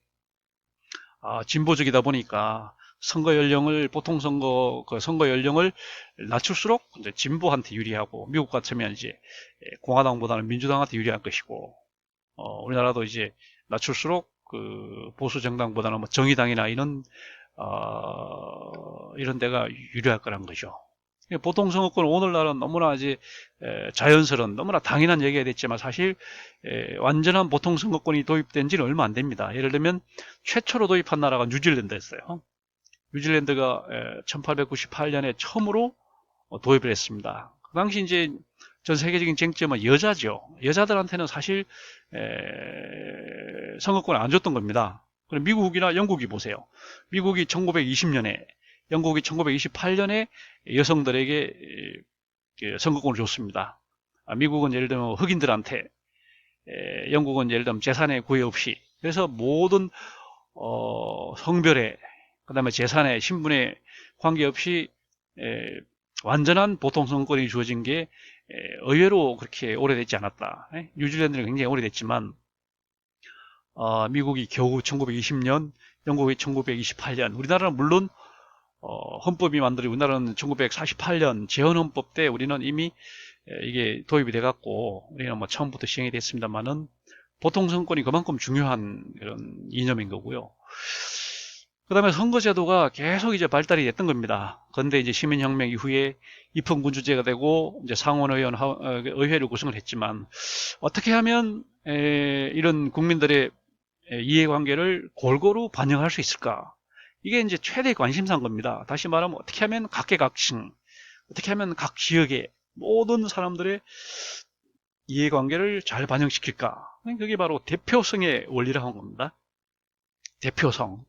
진보적이다 보니까 보통 선거 연령을 낮출수록 이제 진보한테 유리하고, 미국 같으면 이제 공화당보다는 민주당한테 유리할 것이고, 우리나라도 이제 낮출수록 그 보수 정당보다는 뭐 정의당이나 이런 데가 유리할 거란 거죠. 보통 선거권 오늘날은 너무나 이제 자연스러운, 너무나 당연한 얘기가 됐지만 사실 완전한 보통 선거권이 도입된 지는 얼마 안 됩니다. 예를 들면 최초로 도입한 나라가 뉴질랜드였어요. 뉴질랜드가 1898년에 처음으로 도입을 했습니다. 그 당시 이제 전 세계적인 쟁점은 여자죠. 여자들한테는 사실 선거권을 안 줬던 겁니다. 그럼 미국이나 영국이 보세요. 미국이 1920년에, 영국이 1928년에 여성들에게 선거권을 줬습니다. 미국은 예를 들면 흑인들한테, 영국은 예를 들면 재산의 구애 없이. 그래서 모든 성별의 그 다음에 재산에 신분에 관계없이 완전한 보통 선거권이 주어진 게 의외로 그렇게 오래됐지 않았다. 뉴질랜드는 굉장히 오래됐지만 미국이 겨우 1920년, 영국이 1928년, 우리나라는 물론 헌법이 만들어진 우리나라는 1948년 재헌헌법 때 우리는 이미 이게 도입이 돼갖고 우리는 뭐 처음부터 시행이 됐습니다만은 보통 선거권이 그만큼 중요한 그런 이념인 거고요. 그 다음에 선거제도가 계속 이제 발달이 됐던 겁니다. 그런데 이제 시민혁명 이후에 입헌군주제가 되고 이제 상원의원, 의회를 구성을 했지만 어떻게 하면 이런 국민들의 이해관계를 골고루 반영할 수 있을까? 이게 이제 최대 관심사인 겁니다. 다시 말하면 어떻게 하면 각계각층, 어떻게 하면 각 지역의 모든 사람들의 이해관계를 잘 반영시킬까? 그게 바로 대표성의 원리라고 하는 겁니다. 대표성,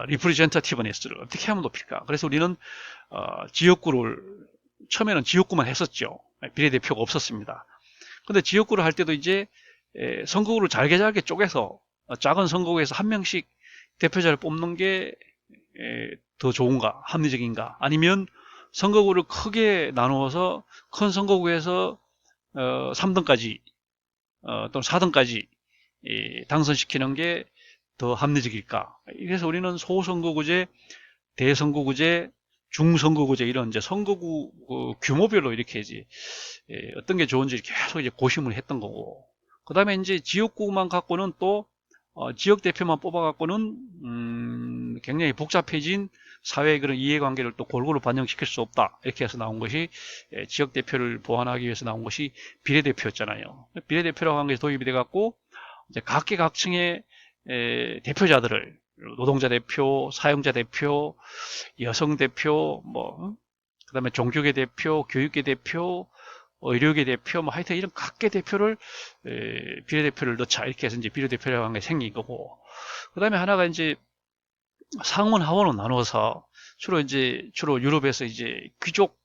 리프레젠터티브네스를 어떻게 하면 높일까? 그래서 우리는 지역구를 처음에는 지역구만 했었죠. 비례대표가 없었습니다. 근데 지역구를 할 때도 이제 선거구를 잘게 쪼개서 작은 선거구에서 한 명씩 대표자를 뽑는 게 더 좋은가, 합리적인가? 아니면 선거구를 크게 나누어서 큰 선거구에서 3등까지 또는 4등까지 당선시키는 게 더 합리적일까? 그래서 우리는 소선거구제, 대선거구제, 중선거구제 이런 이제 선거구 규모별로 이렇게 이제 어떤 게 좋은지 계속 이제 고심을 했던 거고, 그 다음에 이제 지역구만 갖고는 또 지역 대표만 뽑아갖고는 굉장히 복잡해진 사회의 그런 이해관계를 또 골고루 반영시킬 수 없다. 이렇게 해서 나온 것이 지역 대표를 보완하기 위해서 나온 것이 비례대표였잖아요. 비례대표라고 하는 게 도입이 돼갖고 이제 각계각층의 대표자들을 노동자 대표, 사용자 대표, 여성 대표, 뭐 그다음에 종교계 대표, 교육계 대표, 의료계 대표, 뭐 하여튼 이런 각계 대표를 비례대표를 넣자 이렇게 해서 이제 비례대표라고 하는 게 생긴 거고, 그다음에 하나가 이제 상원 하원으로 나눠서 주로 유럽에서 이제 귀족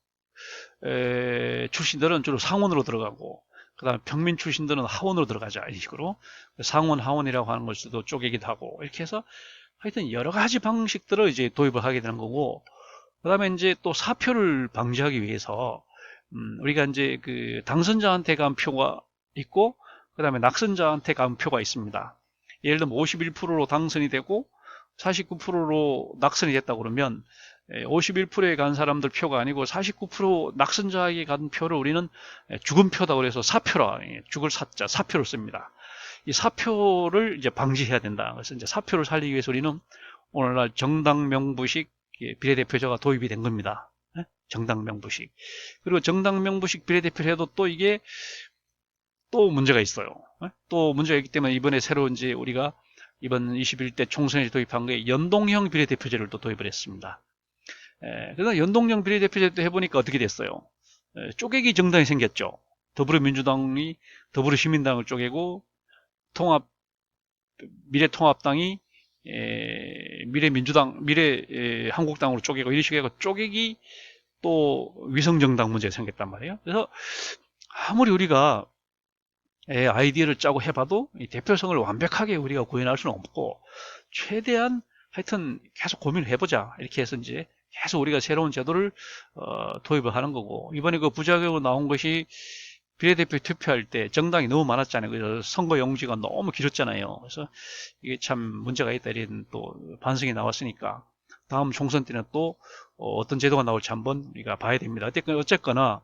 출신들은 주로 상원으로 들어가고, 그다음에 평민 출신들은 하원으로 들어가자 이 식으로 상원 하원이라고 하는 것도 쪼개기도 하고 이렇게 해서 하여튼 여러 가지 방식들을 이제 도입을 하게 되는 거고, 그다음에 이제 또 사표를 방지하기 위해서 우리가 이제 그 당선자한테 간 표가 있고 그다음에 낙선자한테 간 표가 있습니다. 예를 들면 51%로 당선이 되고 49%로 낙선이 됐다 그러면 51%에 간 사람들 표가 아니고 49% 낙선자에게 간 표를 우리는 죽은 표다 그래서 사표라, 죽을 사자 사표를 씁니다. 이 사표를 이제 방지해야 된다. 그래서 이제 사표를 살리기 위해서 우리는 오늘날 정당 명부식 비례대표제가 도입이 된 겁니다. 정당 명부식. 그리고 정당 명부식 비례대표를 해도 또 이게 또 문제가 있어요. 또 문제가 있기 때문에 이번에 새로 이제 우리가 이번 21대 총선에 도입한 게 연동형 비례대표제를 또 도입을 했습니다. 그래서 연동형 비례대표제도 해보니까 어떻게 됐어요? 쪼개기 정당이 생겼죠. 더불어민주당이 더불어시민당을 쪼개고 미래통합당이 미래한국당으로 쪼개고 이런 식으로 해서 쪼개기 또 위성정당 문제가 생겼단 말이에요. 그래서 아무리 우리가 아이디어를 짜고 해봐도 이 대표성을 완벽하게 우리가 구현할 수는 없고 최대한 하여튼 계속 고민을 해보자 이렇게 해서 이제 계속 우리가 새로운 제도를 도입을 하는 거고, 이번에 그 부작용으로 나온 것이 비례대표 투표할 때 정당이 너무 많았잖아요. 그래서 선거 용지가 너무 길었잖아요. 그래서 이게 참 문제가 있다 이런 또 반성이 나왔으니까 다음 총선 때는 또 어떤 제도가 나올지 한번 우리가 봐야 됩니다. 어쨌거나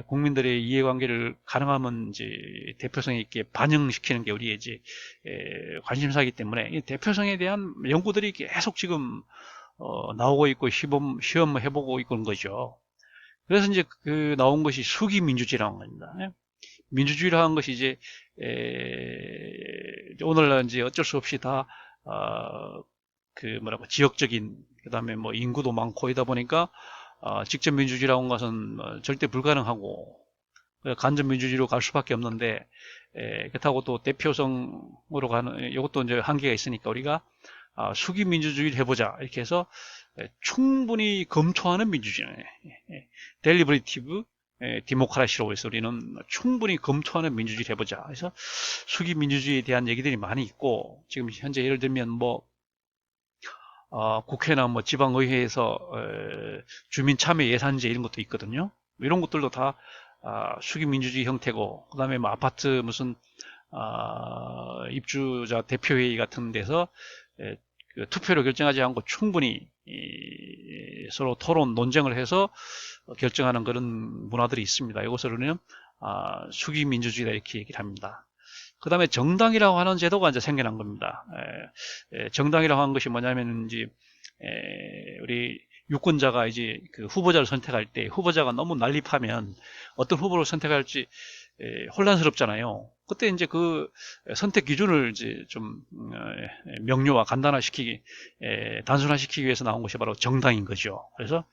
국민들의 이해관계를 가능하면 이제 대표성 있게 반영시키는 게 우리의 이제 관심사이기 때문에 이 대표성에 대한 연구들이 계속 지금 나오고 있고 시험 해보고 있는 거죠. 그래서 이제 그 나온 것이 수기민주주의라는 겁니다. 민주주의라는 것이 이제 오늘날 이제 어쩔 수 없이 다 지역적인, 그다음에 뭐 인구도 많고 이다 보니까 직접 민주주의라고 하는 것은 절대 불가능하고 간접 민주주의로 갈 수밖에 없는데, 그렇다고 또 대표성으로 가는 이것도 이제 한계가 있으니까 우리가 수기 민주주의를 해보자 이렇게 해서 충분히 검토하는 민주주의, 델리버리티브 디모크라시로 해서 우리는 충분히 검토하는 민주주의를 해보자. 그래서 수기 민주주의에 대한 얘기들이 많이 있고, 지금 현재 예를 들면 뭐 국회나 뭐 지방의회에서 주민 참여 예산제 이런 것도 있거든요. 이런 것들도 다 수기 민주주의 형태고, 그다음에 뭐 아파트 무슨 입주자 대표회의 같은 데서 그 투표로 결정하지 않고 충분히 서로 토론 논쟁을 해서 결정하는 그런 문화들이 있습니다. 이것을 우리는 수기 민주주의다 이렇게 얘기를 합니다. 그 다음에 정당이라고 하는 제도가 이제 생겨난 겁니다. 정당이라고 하는 것이 뭐냐면 이제 우리 유권자가 이제 그 후보자를 선택할 때 후보자가 너무 난립하면 어떤 후보를 선택할지 혼란스럽잖아요. 그때 이제 그 선택 기준을 이제 좀 명료화, 간단화시키기, 단순화시키기 위해서 나온 것이 바로 정당인 거죠. 그래서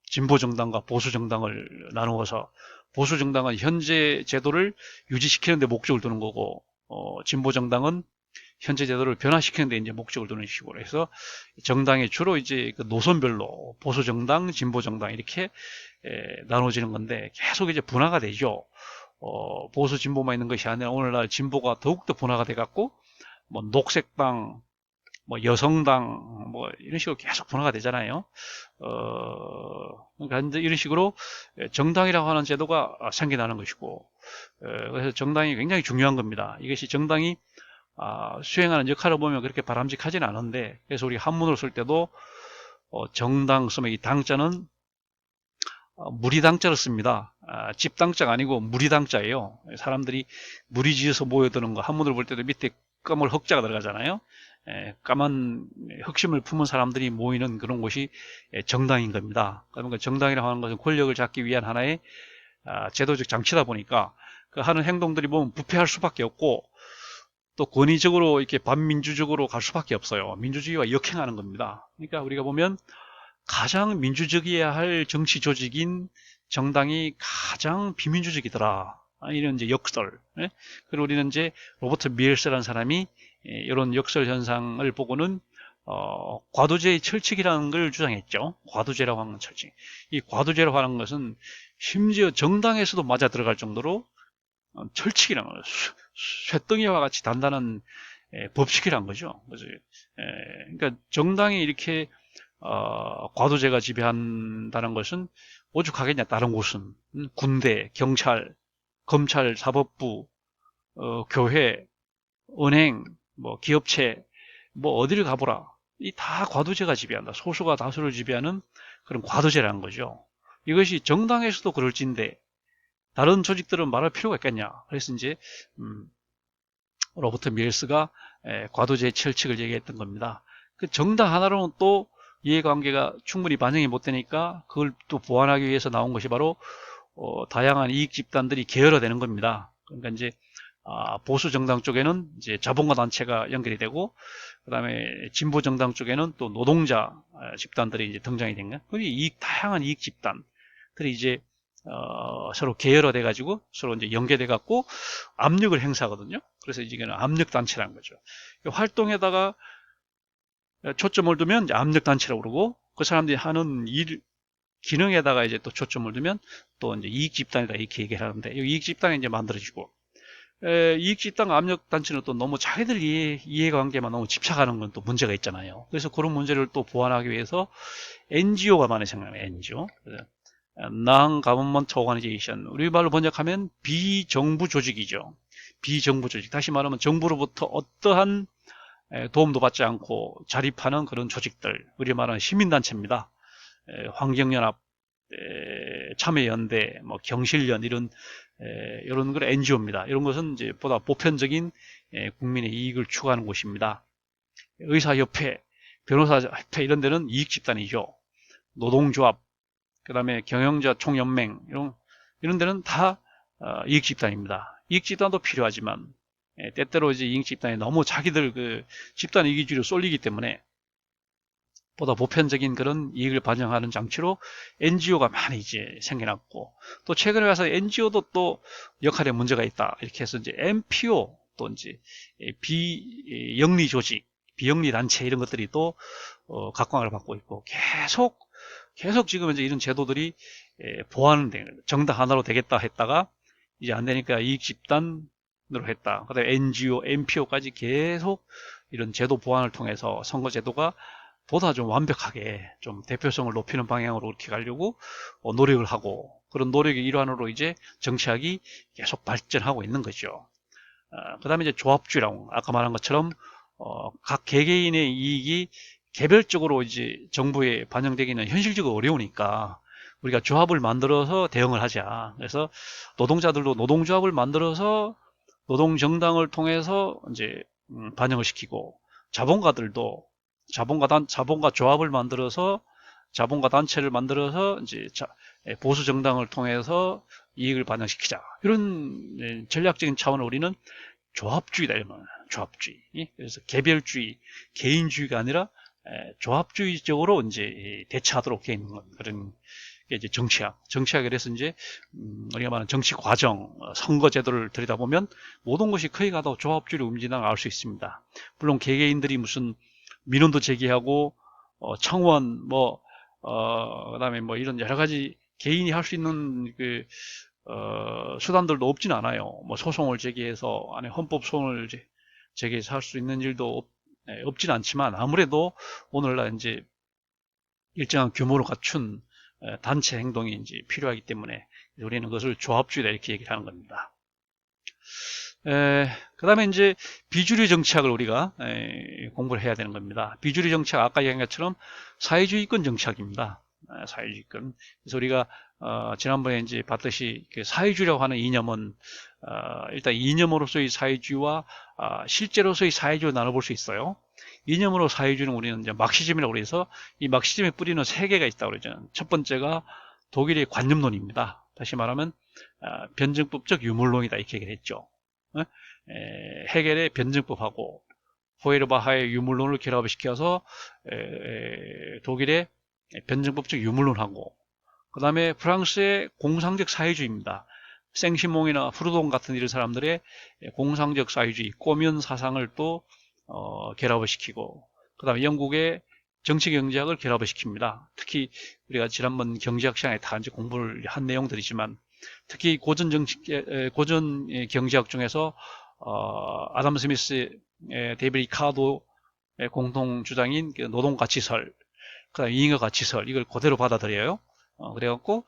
진보 정당과 보수 정당을 나누어서 보수 정당은 현재 제도를 유지시키는 데 목적을 두는 거고, 진보 정당은 현재 제도를 변화시키는 데 이제 목적을 두는 식으로 해서 정당이 주로 이제 그 노선별로 보수 정당, 진보 정당 이렇게 나눠지는 건데 계속 이제 분화가 되죠. 보수 진보만 있는 것이 아니라 오늘날 진보가 더욱더 분화가 돼 갖고 뭐 녹색당, 뭐 여성당 뭐 이런 식으로 계속 분화가 되잖아요. 그러니까 이런 식으로 정당이라고 하는 제도가 생겨나는 것이고, 그래서 정당이 굉장히 중요한 겁니다. 이것이 정당이 수행하는 역할을 보면 그렇게 바람직하지는 않은데, 그래서 우리 한문을 쓸 때도 정당 쓰면 이 당자는 무리당자를 씁니다. 집당자가 아니고 무리당자예요. 사람들이 무리지어서 모여드는 거, 한문을 볼 때도 밑에 까물 흑자가 들어가잖아요. 까만 흑심을 품은 사람들이 모이는 그런 곳이 정당인 겁니다. 그러니까 정당이라고 하는 것은 권력을 잡기 위한 하나의 제도적 장치다 보니까 그 하는 행동들이 보면 부패할 수밖에 없고, 또 권위적으로 이렇게 반민주적으로 갈 수밖에 없어요. 민주주의와 역행하는 겁니다. 그러니까 우리가 보면 가장 민주적이어야 할 정치 조직인 정당이 가장 비민주적이더라. 이런 이제 역설. 그리고 우리는 이제 로버트 미엘스라는 사람이 이런 역설 현상을 보고는 과도제의 철칙이라는 걸 주장했죠. 과도제라고 하는 철칙. 이 과도제라고 하는 것은 심지어 정당에서도 맞아 들어갈 정도로 철칙이라는 거예요. 쇠덩이와 같이 단단한 법칙이란 거죠. 그러니까 정당이 이렇게 과도제가 지배한다는 것은 오죽하겠냐. 다른 곳은 군대, 경찰, 검찰, 사법부, 교회, 은행, 뭐 기업체, 뭐 어디를 가보라. 이 다 과도제가 지배한다. 소수가 다수를 지배하는 그런 과도제라는 거죠. 이것이 정당에서도 그럴진데 다른 조직들은 말할 필요가 있겠냐. 그래서 이제 로버트 밀스가 과도제의 철칙을 얘기했던 겁니다. 그 정당 하나로는 또 이해관계가 충분히 반영이 못 되니까 그걸 또 보완하기 위해서 나온 것이 바로 다양한 이익 집단들이 계열화되는 겁니다. 그러니까 이제 보수 정당 쪽에는 이제 자본가 단체가 연결이 되고, 그다음에 진보 정당 쪽에는 또 노동자 집단들이 이제 등장이 된 거예요. 다양한 이익 집단들이 이제 서로 계열화돼 가지고 서로 이제 연계돼 갖고 압력을 행사하거든요. 그래서 이게 압력 단체라는 거죠. 활동에다가 초점을 두면 이제 압력 단체라고 그러고, 그 사람들이 하는 일 기능에다가 이제 또 초점을 두면 또 이제 이익 집단이다 이렇게 얘기를 하는데, 이 이익 집단이 이제 만들어지고, 이익 집단 압력 단체는 또 너무 자기들 이해관계만 너무 집착하는 건 또 문제가 있잖아요. 그래서 그런 문제를 또 보완하기 위해서 NGO가 많이 생겨나요. NGO. Non-Government Organization. 우리말로 번역하면 비정부 조직이죠. 비정부 조직. 다시 말하면 정부로부터 어떠한 도움도 받지 않고 자립하는 그런 조직들. 우리 말하는 시민단체입니다. 환경연합, 참여연대, 뭐 경실련 이런 걸 NGO입니다. 이런 것은 이제 보다 보편적인 국민의 이익을 추구하는 곳입니다. 의사협회, 변호사협회 이런 데는 이익 집단이죠. 노동조합, 그 다음에 경영자 총연맹 이런 데는 다 이익 집단입니다. 이익 집단도 필요하지만 때때로 이제 이익 집단이 너무 자기들 그 집단 이기주의로 쏠리기 때문에 보다 보편적인 그런 이익을 반영하는 장치로 NGO가 많이 이제 생겨났고, 또 최근에 와서 NGO도 또 역할에 문제가 있다 이렇게 해서 이제 NPO 또 이제 비영리 조직, 비영리 단체 이런 것들이 또 각광을 받고 있고, 계속 지금 이제 이런 제도들이 보완된 정당 하나로 되겠다 했다가 이제 안 되니까 이익 집단으로 했다. 그다음에 NGO, NPO까지 계속 이런 제도 보완을 통해서 선거제도가 보다 좀 완벽하게 좀 대표성을 높이는 방향으로 이렇게 가려고 노력을 하고, 그런 노력의 일환으로 이제 정치학이 계속 발전하고 있는 거죠. 그 다음에 이제 조합주의라고 아까 말한 것처럼 각 개개인의 이익이 개별적으로 이제 정부에 반영되기는 현실적으로 어려우니까 우리가 조합을 만들어서 대응을 하자. 그래서 노동자들도 노동조합을 만들어서 노동정당을 통해서 이제 반영을 시키고, 자본가들도 자본가 조합을 만들어서 자본가 단체를 만들어서 이제 보수 정당을 통해서 이익을 반영시키자. 이런 전략적인 차원을 우리는 조합주의다 이러면 조합주의. 그래서 개별주의, 개인주의가 아니라 조합주의적으로 이제 대처하도록 되어 있는 그런 게 이제 정치학. 그래서 이제 우리가 말하는 정치 과정, 선거 제도를 들여다보면 모든 것이 거의 가도 조합주의로 움직이는 걸 알 수 있습니다. 물론 개개인들이 무슨 민원도 제기하고 청원 그다음에 뭐 이런 여러 가지 개인이 할 수 있는 그 수단들도 없진 않아요. 뭐 소송을 제기해서 안에 헌법 소원을 제기해서 할 수 있는 일도 없진 않지만, 아무래도 오늘날 이제 일정한 규모를 갖춘 단체 행동이 이제 필요하기 때문에 우리는 그것을 조합주의다 이렇게 얘기를 하는 겁니다. 그 다음에 이제 비주류 정치학을 우리가 공부를 해야 되는 겁니다. 비주류 정치학, 아까 얘기한 것처럼 사회주의권 정치학입니다. 사회주의권. 그래서 우리가 지난번에 이제 봤듯이 그 사회주의라고 하는 이념은 일단 이념으로서의 사회주의와 실제로서의 사회주의를 나눠볼 수 있어요. 이념으로 사회주의는 우리는 이제 막시즘이라고 해서, 이 막시즘의 뿌리는 세 개가 있다고 그러죠. 첫 번째가 독일의 관념론입니다. 다시 말하면 변증법적 유물론이다 이렇게 얘기를 했죠. 헤겔의 변증법하고 호에르바하의 유물론을 결합을 시켜서 독일의 변증법적 유물론하고, 그 다음에 프랑스의 공상적 사회주의입니다. 생시몽이나 프루동 같은 이런 사람들의 공상적 사회주의, 꼬면 사상을 또 결합을 시키고, 그 다음에 영국의 정치경제학을 결합을 시킵니다. 특히 우리가 지난번 경제학 시간에 다 이제 공부를 한 내용들이지만, 특히 고전 경제학 중에서 아담 스미스, 데이비드 리카도의 공통 주장인 노동가치설, 그다음 잉여가치설, 이걸 그대로 받아들여요. 그래갖고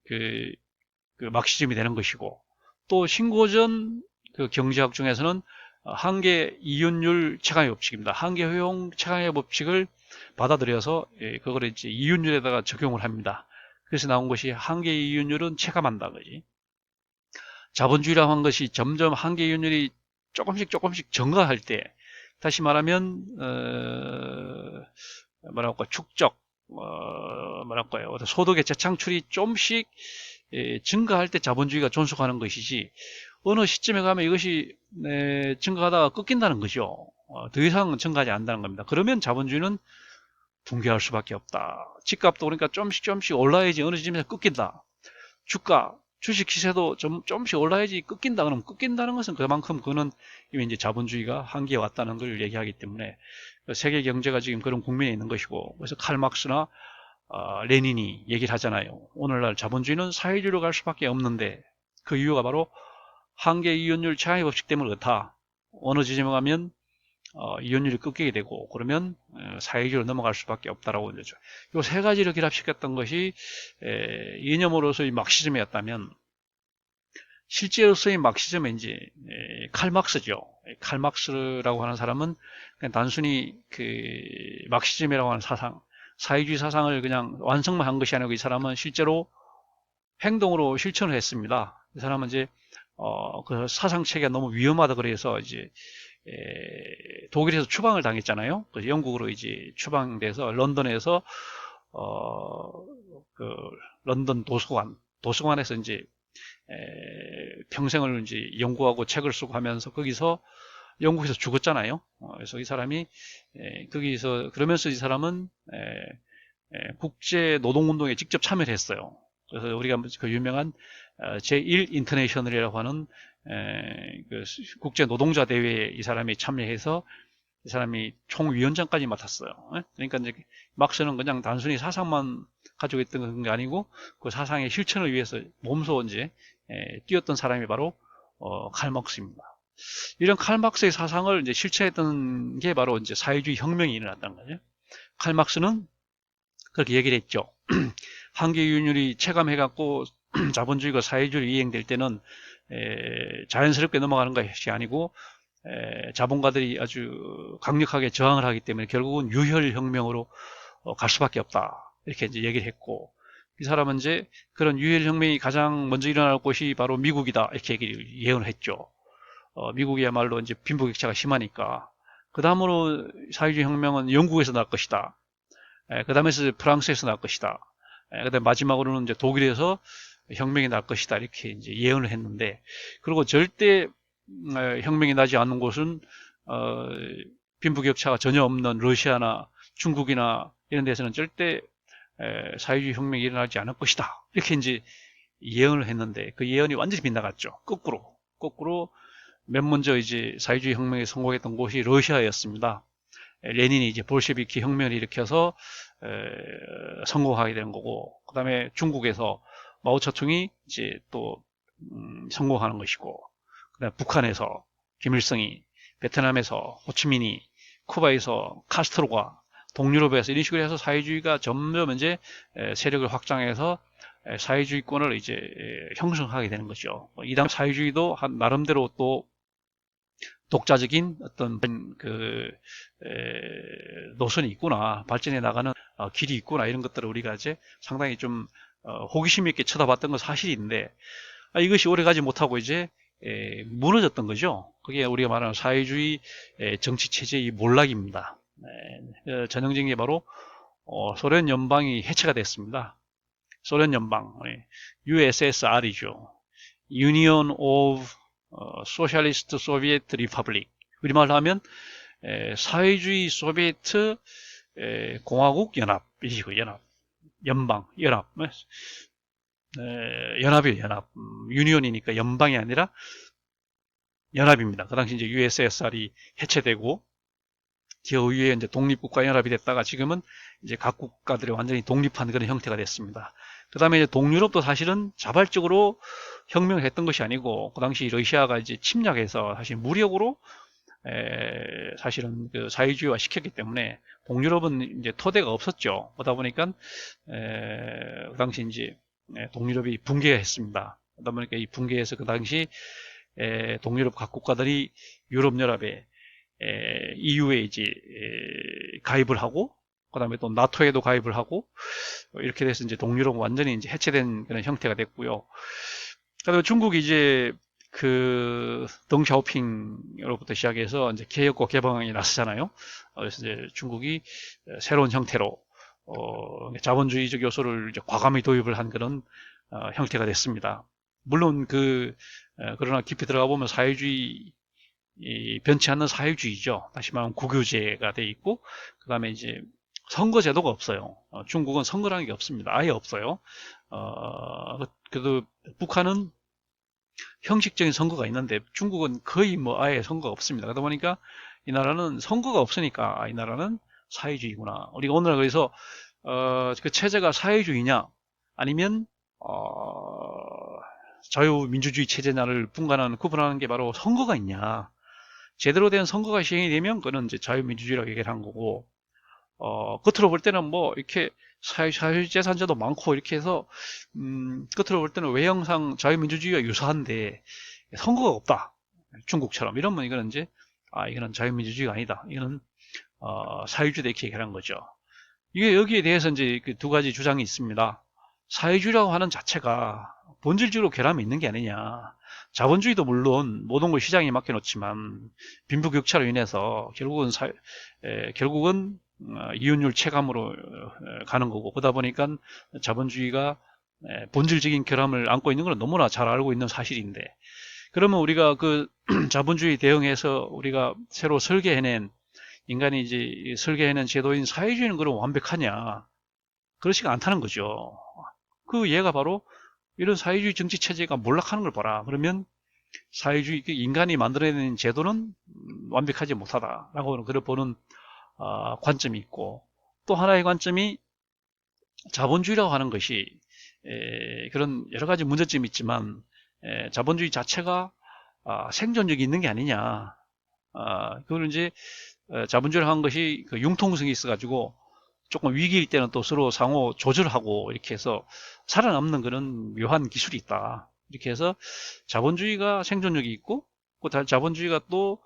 그 막시즘이 되는 것이고, 또 신고전 그 경제학 중에서는 한계 이윤율 체감의 법칙입니다. 한계 허용 체감의 법칙을 받아들여서 그걸 이제 이윤율에다가 적용을 합니다. 그래서 나온 것이 한계 이윤율은 체감한다 거지. 자본주의라고 한 것이 점점 한계 이윤율이 조금씩 증가할 때, 다시 말하면 뭐랄까 축적, 뭐랄까요, 소득의 재창출이 좀씩 증가할 때 자본주의가 존속하는 것이지, 어느 시점에 가면 이것이 증가하다가 꺾인다는 거죠. 더 이상 증가하지 않는다는 겁니다. 그러면 자본주의는 붕괴할 수밖에 없다. 집값도 그러니까 조금씩 올라야지 어느 지점에서 꺾인다. 주식 시세도 조금씩 올라야지 꺾인다. 그러면 꺾인다는 것은 그만큼 그거는 이미 이제 자본주의가 한계에 왔다는 걸 얘기하기 때문에, 세계 경제가 지금 그런 국면에 있는 것이고, 그래서 칼 막스나 레닌이 얘기를 하잖아요. 오늘날 자본주의는 사회주의로 갈 수밖에 없는데, 그 이유가 바로 한계 이윤율 체감의 법칙 때문에 그렇다. 어느 지점에 가면 이윤율이 꺾이게 되고, 그러면 사회주의로 넘어갈 수밖에 없다라고 이제 이 세 가지를 결합시켰던 것이 이념으로서의 막시즘이었다면, 실제로서의 막시즘은 이제 칼막스죠. 칼막스라고 하는 사람은 그냥 단순히 그 막시즘이라고 하는 사상, 사회주의 사상을 그냥 완성만 한 것이 아니고, 이 사람은 실제로 행동으로 실천을 했습니다. 이 사람은 이제 그 사상 체계가 너무 위험하다 그래서 이제 독일에서 추방을 당했잖아요. 그래서 영국으로 이제 추방돼서 런던에서 그 런던 도서관에서 이제 평생을 이제 연구하고 책을 쓰고 하면서 거기서 영국에서 죽었잖아요. 그래서 이 사람이 거기서, 그러면서 이 사람은 국제 노동운동에 직접 참여를 했어요. 그래서 우리가 그 유명한 제1 인터내셔널이라고 하는 그 국제 노동자 대회에 이 사람이 참여해서 이 사람이 총위원장까지 맡았어요. 그러니까 이제 막스는 그냥 단순히 사상만 가지고 있던 게 아니고, 그 사상의 실천을 위해서 몸소 이제 뛰었던 사람이 바로 칼 막스입니다. 이런 칼 마크스의 사상을 이제 실천했던 게 바로 이제 사회주의 혁명이 일어났다는 거죠. 칼 마크스는 그렇게 얘기를 했죠. 한계 유연율이 체감해갖고 자본주의가 사회주의로 이행될 때는 자연스럽게 넘어가는 것이 아니고 자본가들이 아주 강력하게 저항을 하기 때문에 결국은 유혈혁명으로 갈 수밖에 없다. 이렇게 이제 얘기를 했고, 이 사람은 이제 그런 유혈혁명이 가장 먼저 일어날 곳이 바로 미국이다. 이렇게 얘기를 예언을 했죠. 미국이야말로 이제 빈부격차가 심하니까. 그 다음으로 사회주의 혁명은 영국에서 날 것이다. 그 다음에서 프랑스에서 날 것이다. 그 다음 마지막으로는 이제 독일에서 혁명이 날 것이다. 이렇게 이제 예언을 했는데, 그리고 절대 혁명이 나지 않는 곳은 빈부격차가 전혀 없는 러시아나 중국이나 이런 데서는 절대 사회주의 혁명이 일어나지 않을 것이다. 이렇게 이제 예언을 했는데 그 예언이 완전히 빗나갔죠. 거꾸로 맨 먼저 이제 사회주의 혁명에 성공했던 곳이 러시아였습니다. 레닌이 이제 볼셰비키 혁명을 일으켜서 성공하게 된 거고, 그 다음에 중국에서 마오쩌둥이 이제 또 성공하는 것이고, 그다음 북한에서 김일성이, 베트남에서 호치민이, 쿠바에서 카스트로가, 동유럽에서 이런 식으로 해서 사회주의가 점점 이제 세력을 확장해서 사회주의권을 이제 형성하게 되는 거죠. 이당 사회주의도 한 나름대로 또 독자적인 어떤 그 노선이 있구나, 발전해 나가는 길이 있구나, 이런 것들을 우리가 이제 상당히 좀 호기심 있게 쳐다봤던 건 사실인데, 이것이 오래가지 못하고 이제 무너졌던 거죠. 그게 우리가 말하는 사회주의 정치 체제의 몰락입니다. 전형적인 게 바로 소련 연방이 해체가 됐습니다. 소련 연방, USSR이죠. Union of Socialist Soviet Republic. 우리말로 하면 사회주의 소비에트 공화국 연합이시고, 연방, 연합. 연합이에요, 연합. 유니온이니까 연방이 아니라 연합입니다. 그 당시 이제 USSR이 해체되고, 그 이후에 이제 독립국가 연합이 됐다가 지금은 이제 각 국가들이 완전히 독립한 그런 형태가 됐습니다. 그 다음에 이제 동유럽도 사실은 자발적으로 혁명을 했던 것이 아니고, 그 당시 러시아가 이제 침략해서 사실 무력으로 사실은 그 사회주의화 시켰기 때문에 동유럽은 이제 토대가 없었죠. 그러다 보니까 그 당시 이제 동유럽이 붕괴했습니다. 그러다 보니까 이 붕괴에서 그 당시 동유럽 각 국가들이 유럽연합에 EU에 이제 가입을 하고, 그 다음에 또 나토에도 가입을 하고, 이렇게 돼서 이제 동유럽은 완전히 이제 해체된 그런 형태가 됐고요. 그다음에 중국이 이제 그 덩샤오핑으로부터 시작해서 이제 개혁과 개방이 나서잖아요. 그래서 이제 중국이 새로운 형태로 자본주의적 요소를 이제 과감히 도입을 한 그런 형태가 됐습니다. 물론 그러나 깊이 들어가 보면 사회주의 변치 않는 사회주의죠. 다시 말하면 국유제가 돼 있고, 그 다음에 이제 선거제도가 없어요. 중국은 선거라는 게 없습니다. 아예 없어요. 그래도 북한은 형식적인 선거가 있는데 중국은 거의 뭐 아예 선거가 없습니다. 그러다 보니까 이 나라는 선거가 없으니까 이 나라는 사회주의구나. 우리가 오늘 그래서 그 체제가 사회주의냐 아니면 자유민주주의 체제냐를 구분하는 게 바로 선거가 있냐. 제대로 된 선거가 시행이 되면 그는 이제 자유민주주의라고 얘기를 한 거고, 겉으로 볼 때는 뭐 이렇게 사회재산자도 많고 이렇게 해서 겉으로 볼 때는 외형상 자유민주주의와 유사한데 선거가 없다, 중국처럼 이러면 이거는 이제 이거는 자유민주주의가 아니다, 이거는 사회주의다, 이렇게 얘기를 한 거죠. 이게 여기에 대해서 이제 그 두 가지 주장이 있습니다. 사회주의라고 하는 자체가 본질적으로 결함이 있는 게 아니냐. 자본주의도 물론 모든 걸 시장에 맡겨놓지만 빈부격차로 인해서 결국은 이윤율 체감으로 가는 거고, 그러다 보니까 자본주의가 본질적인 결함을 안고 있는 걸 너무나 잘 알고 있는 사실인데, 그러면 우리가 그 자본주의 대응해서 우리가 새로 인간이 이제 설계해낸 제도인 사회주의는 그럼 완벽하냐? 그렇지가 않다는 거죠. 그 예가 바로 이런 사회주의 정치 체제가 몰락하는 걸 봐라. 그러면 인간이 만들어낸 제도는 완벽하지 못하다라고 그걸 보는 관점이 있고, 또 하나의 관점이 자본주의라고 하는 것이 그런 여러 가지 문제점이 있지만 자본주의 자체가 생존력이 있는 게 아니냐. 그걸 이제 자본주의를 한 것이 그 융통성이 있어가지고 조금 위기일 때는 또 서로 상호 조절하고 이렇게 해서 살아남는 그런 묘한 기술이 있다. 이렇게 해서 자본주의가 생존력이 있고, 그 자본주의가 또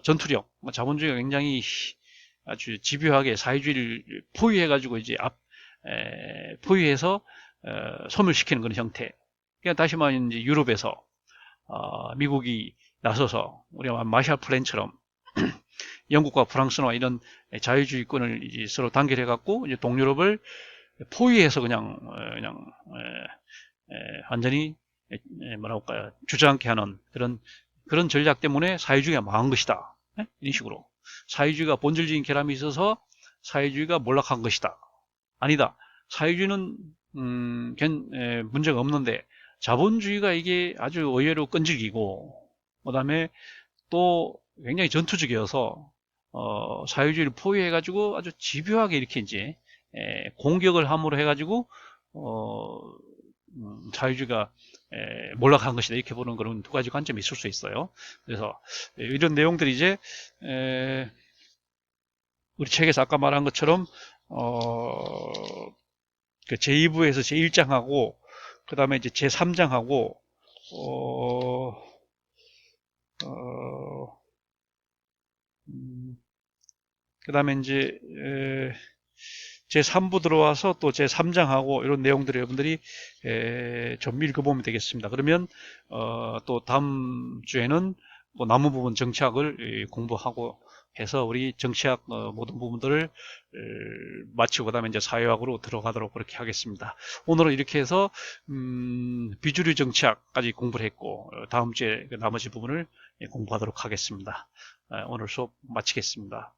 전투력, 자본주의가 굉장히 아주 집요하게 사회주의를 포위해가지고 이제 포위해서 소멸시키는 그런 형태. 그러니까 다시 말하면 이제 유럽에서 미국이 나서서 우리가 마샬 플랜처럼 영국과 프랑스나 이런 자유주의권을 이제 서로 단결해 갖고 이제 동유럽을 포위해서 그냥 완전히 뭐라고 할까요, 주저앉게 하는 그런 전략 때문에 사회주의가 망한 것이다. 이런 식으로 사회주의가 본질적인 결함이 있어서 사회주의가 몰락한 것이다. 아니다. 사회주의는 문제가 없는데 자본주의가 이게 아주 의외로 끈질기고, 그 다음에 또 굉장히 전투적이어서 사회주의를 포위해가지고 아주 집요하게 이렇게 이제 공격을 함으로 해가지고 사회주의가 몰락한 것이다, 이렇게 보는 그런 두 가지 관점이 있을 수 있어요. 그래서 이런 내용들이 이제 우리 책에서 아까 말한 것처럼 그 제2부에서 제1장하고 그 다음에 이제 제3장하고 그 다음에 이제 제3부 들어와서 또 제3장하고 이런 내용들을 여러분들이 좀 읽어보면 되겠습니다. 그러면 또 다음 주에는 또 남은 부분 정치학을 공부하고 해서 우리 정치학 모든 부분들을 마치고 그다음에 이제 사회학으로 들어가도록 그렇게 하겠습니다. 오늘은 이렇게 해서 비주류 정치학까지 공부를 했고, 다음 주에 그 나머지 부분을 공부하도록 하겠습니다. 오늘 수업 마치겠습니다.